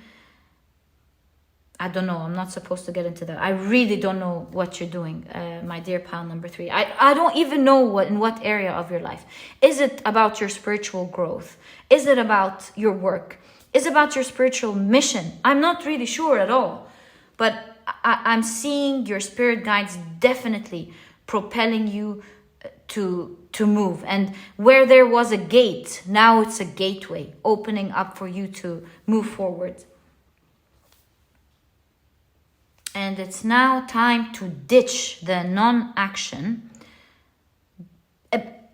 S1: I don't know. I'm not supposed to get into that. I really don't know what you're doing, my dear pile number 3. I don't even know in what area of your life. Is it about your spiritual growth? Is it about your work? Is it about your spiritual mission? I'm not really sure at all. But I'm seeing your spirit guides definitely propelling you to move. And where there was a gate, now it's a gateway opening up for you to move forward. And it's now time to ditch the non-action.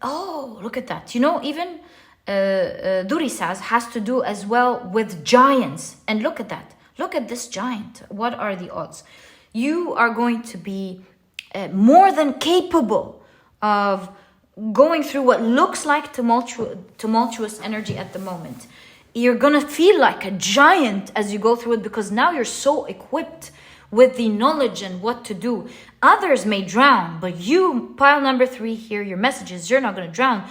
S1: Oh, look at that. You know, even Durisaz has to do as well with giants. And look at that. Look at this giant. What are the odds? You are going to be more than capable of going through what looks like tumultuous energy at the moment. You're going to feel like a giant as you go through it, because now you're so equipped with the knowledge and what to do. Others may drown, but you, pile number 3 here, your messages, you're not going to drown.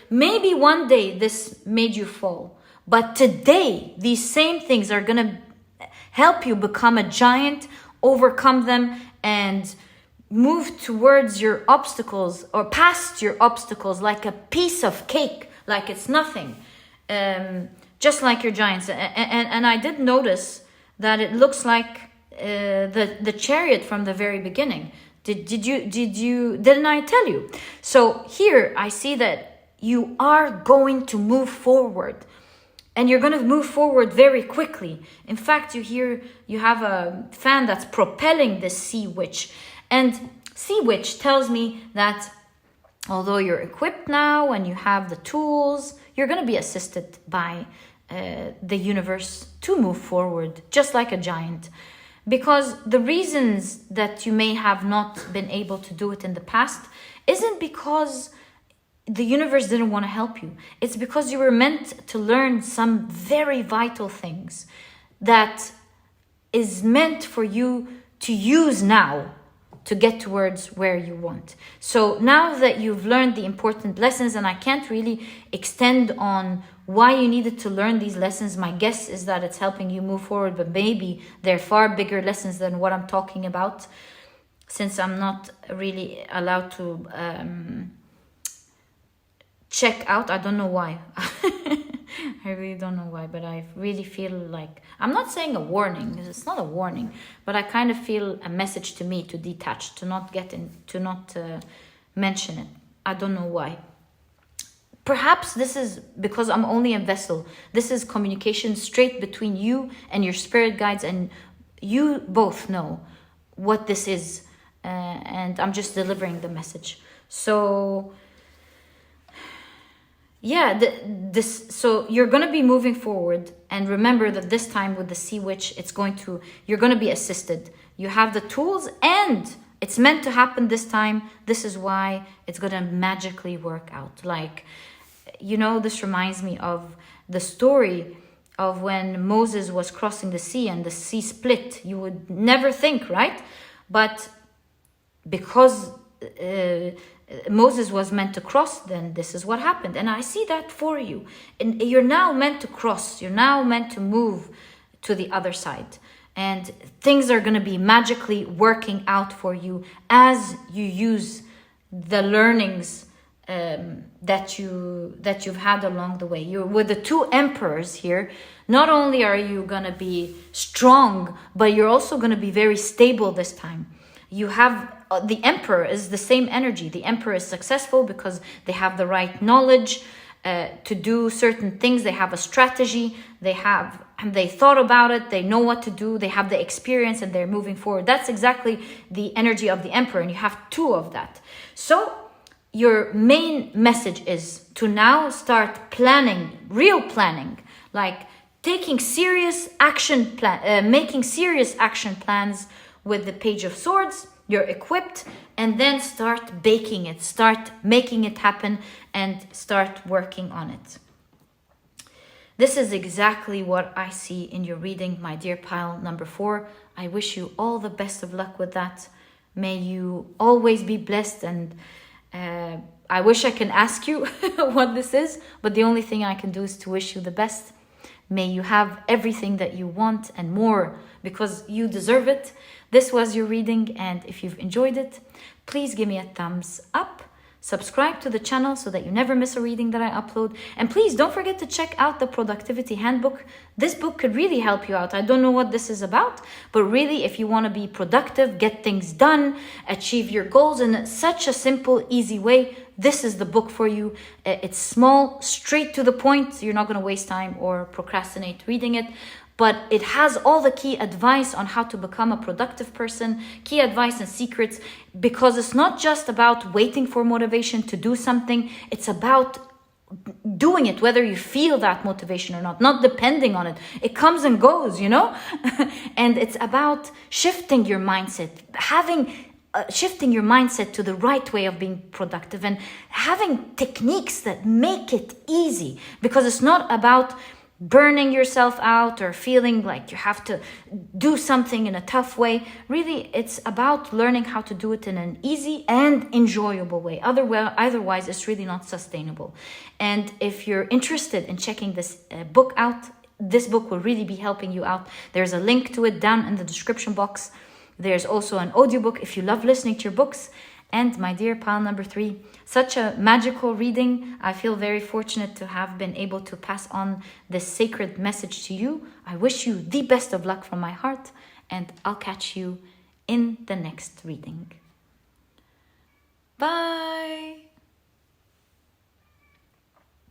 S1: Maybe one day this made you fall, but today these same things are going to help you become a giant, overcome them, and move towards your obstacles or past your obstacles like a piece of cake, like it's nothing, just like your giants. And I did notice that it looks like the chariot from the very beginning. Didn't I tell you? So here I see that you are going to move forward, and you're going to move forward very quickly. In fact, you have a fan that's propelling this sea witch, and sea witch tells me that although you're equipped now and you have the tools, you're going to be assisted by the universe to move forward, just like a giant. Because the reasons that you may have not been able to do it in the past isn't because the universe didn't want to help you. It's because you were meant to learn some very vital things that is meant for you to use now to get towards where you want. So now that you've learned the important lessons, and I can't really extend on why you needed to learn these lessons, my guess is that it's helping you move forward, but maybe they're far bigger lessons than what I'm talking about, since I'm not really allowed to check out. I don't know why. I really don't know why, but I really feel like, I'm not saying a warning, because it's not a warning, but I kind of feel a message to me to detach, to not get in, to not mention it. I don't know why. Perhaps this is because I'm only a vessel. This is communication straight between you and your spirit guides, and you both know what this is, and I'm just delivering the message. So yeah, so you're going to be moving forward, and remember that this time with the sea witch, you're going to be assisted. You have the tools, and it's meant to happen this time. This is why it's going to magically work out. Like, you know, this reminds me of the story of when Moses was crossing the sea and the sea split. You would never think, right? But because Moses was meant to cross, then this is what happened. And I see that for you. And you're now meant to cross. You're now meant to move to the other side. And things are going to be magically working out for you as you use the learnings that you've had along the way. You're with the two emperors here. Not only are you going to be strong, but you're also going to be very stable this time. You have the emperor is the same energy. The emperor is successful because they have the right knowledge to do certain things. They have a strategy. They thought about it. They know what to do. They have the experience, and they're moving forward. That's exactly the energy of the emperor, and you have two of that. So your main message is to now start planning, real planning, like taking serious action making serious action plans with the Page of Swords. You're equipped, and then start baking it, start making it happen, and start working on it. This is exactly what I see in your reading, my dear pile number 4. I wish you all the best of luck with that. May you always be blessed, and I wish I can ask you what this is, but the only thing I can do is to wish you the best. May you have everything that you want and more, because you deserve it. This was your reading, and if you've enjoyed it, please give me a thumbs up. Subscribe to the channel so that you never miss a reading that I upload. And please don't forget to check out the Productivity Handbook. This book could really help you out. I don't know what this is about, but really, if you want to be productive, get things done, achieve your goals in such a simple, easy way, this is the book for you. It's small, straight to the point. You're not going to waste time or procrastinate reading it. But it has all the key advice on how to become a productive person, key advice and secrets, because it's not just about waiting for motivation to do something. It's about doing it, whether you feel that motivation or not depending on it. It comes and goes, you know? And it's about shifting your mindset, shifting your mindset to the right way of being productive, and having techniques that make it easy, because it's not about burning yourself out or feeling like you have to do something in a tough way. Really, it's about learning how to do it in an easy and enjoyable way. Otherwise, it's really not sustainable. And if you're interested in checking this book out, this book will really be helping you out. There's a link to it down in the description box. There's also an audiobook if you love listening to your books. And my dear pile number 3, such a magical reading. I feel very fortunate to have been able to pass on this sacred message to you. I wish you the best of luck from my heart, and I'll catch you in the next reading. Bye.